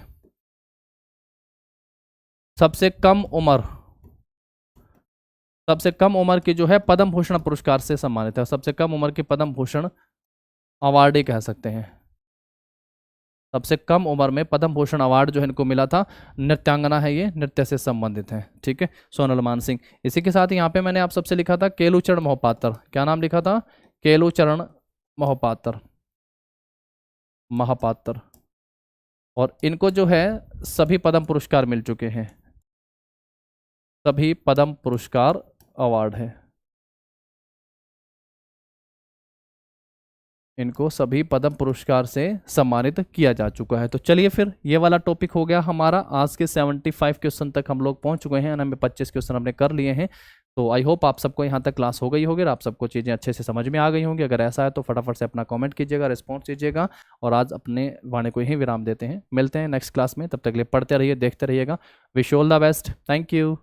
सबसे कम उम्र, सबसे कम उम्र की जो है पद्म भूषण पुरस्कार से सम्मानित है। सबसे कम उम्र के पद्म भूषण अवार्ड कह सकते हैं। सबसे कम उम्र में पद्म भूषण अवार्ड जो है इनको मिला था। नृत्यांगना है, ये नृत्य से संबंधित है, ठीक है, सोनल मानसिंह। इसी के साथ यहाँ पे मैंने आप सबसे लिखा था केलूचरण मोहपात्र। क्या नाम लिखा था? केलूचरण मोहपात्र, महापात्र। और इनको जो है सभी पद्म पुरस्कार मिल चुके हैं, सभी पद्म पुरस्कार अवार्ड है इनको, सभी पद्म पुरस्कार से सम्मानित किया जा चुका है। तो चलिए फिर ये वाला टॉपिक हो गया हमारा। आज के 75 क्वेश्चन तक हम लोग पहुंच चुके हैं, हमें 25 क्वेश्चन हमने कर लिए हैं। तो आई होप आप सबको यहाँ तक क्लास हो गई होगी और आप सबको चीज़ें अच्छे से समझ में आ गई होंगी। अगर ऐसा है तो फटाफट से अपना कमेंट कीजिएगा, रिस्पॉन्स दीजिएगा। और आज अपने वाणी को यहीं विराम देते हैं, मिलते हैं नेक्स्ट क्लास में। तब तक के लिए पढ़ते रहिए, देखते रहिएगा। Wish all the best, thank you.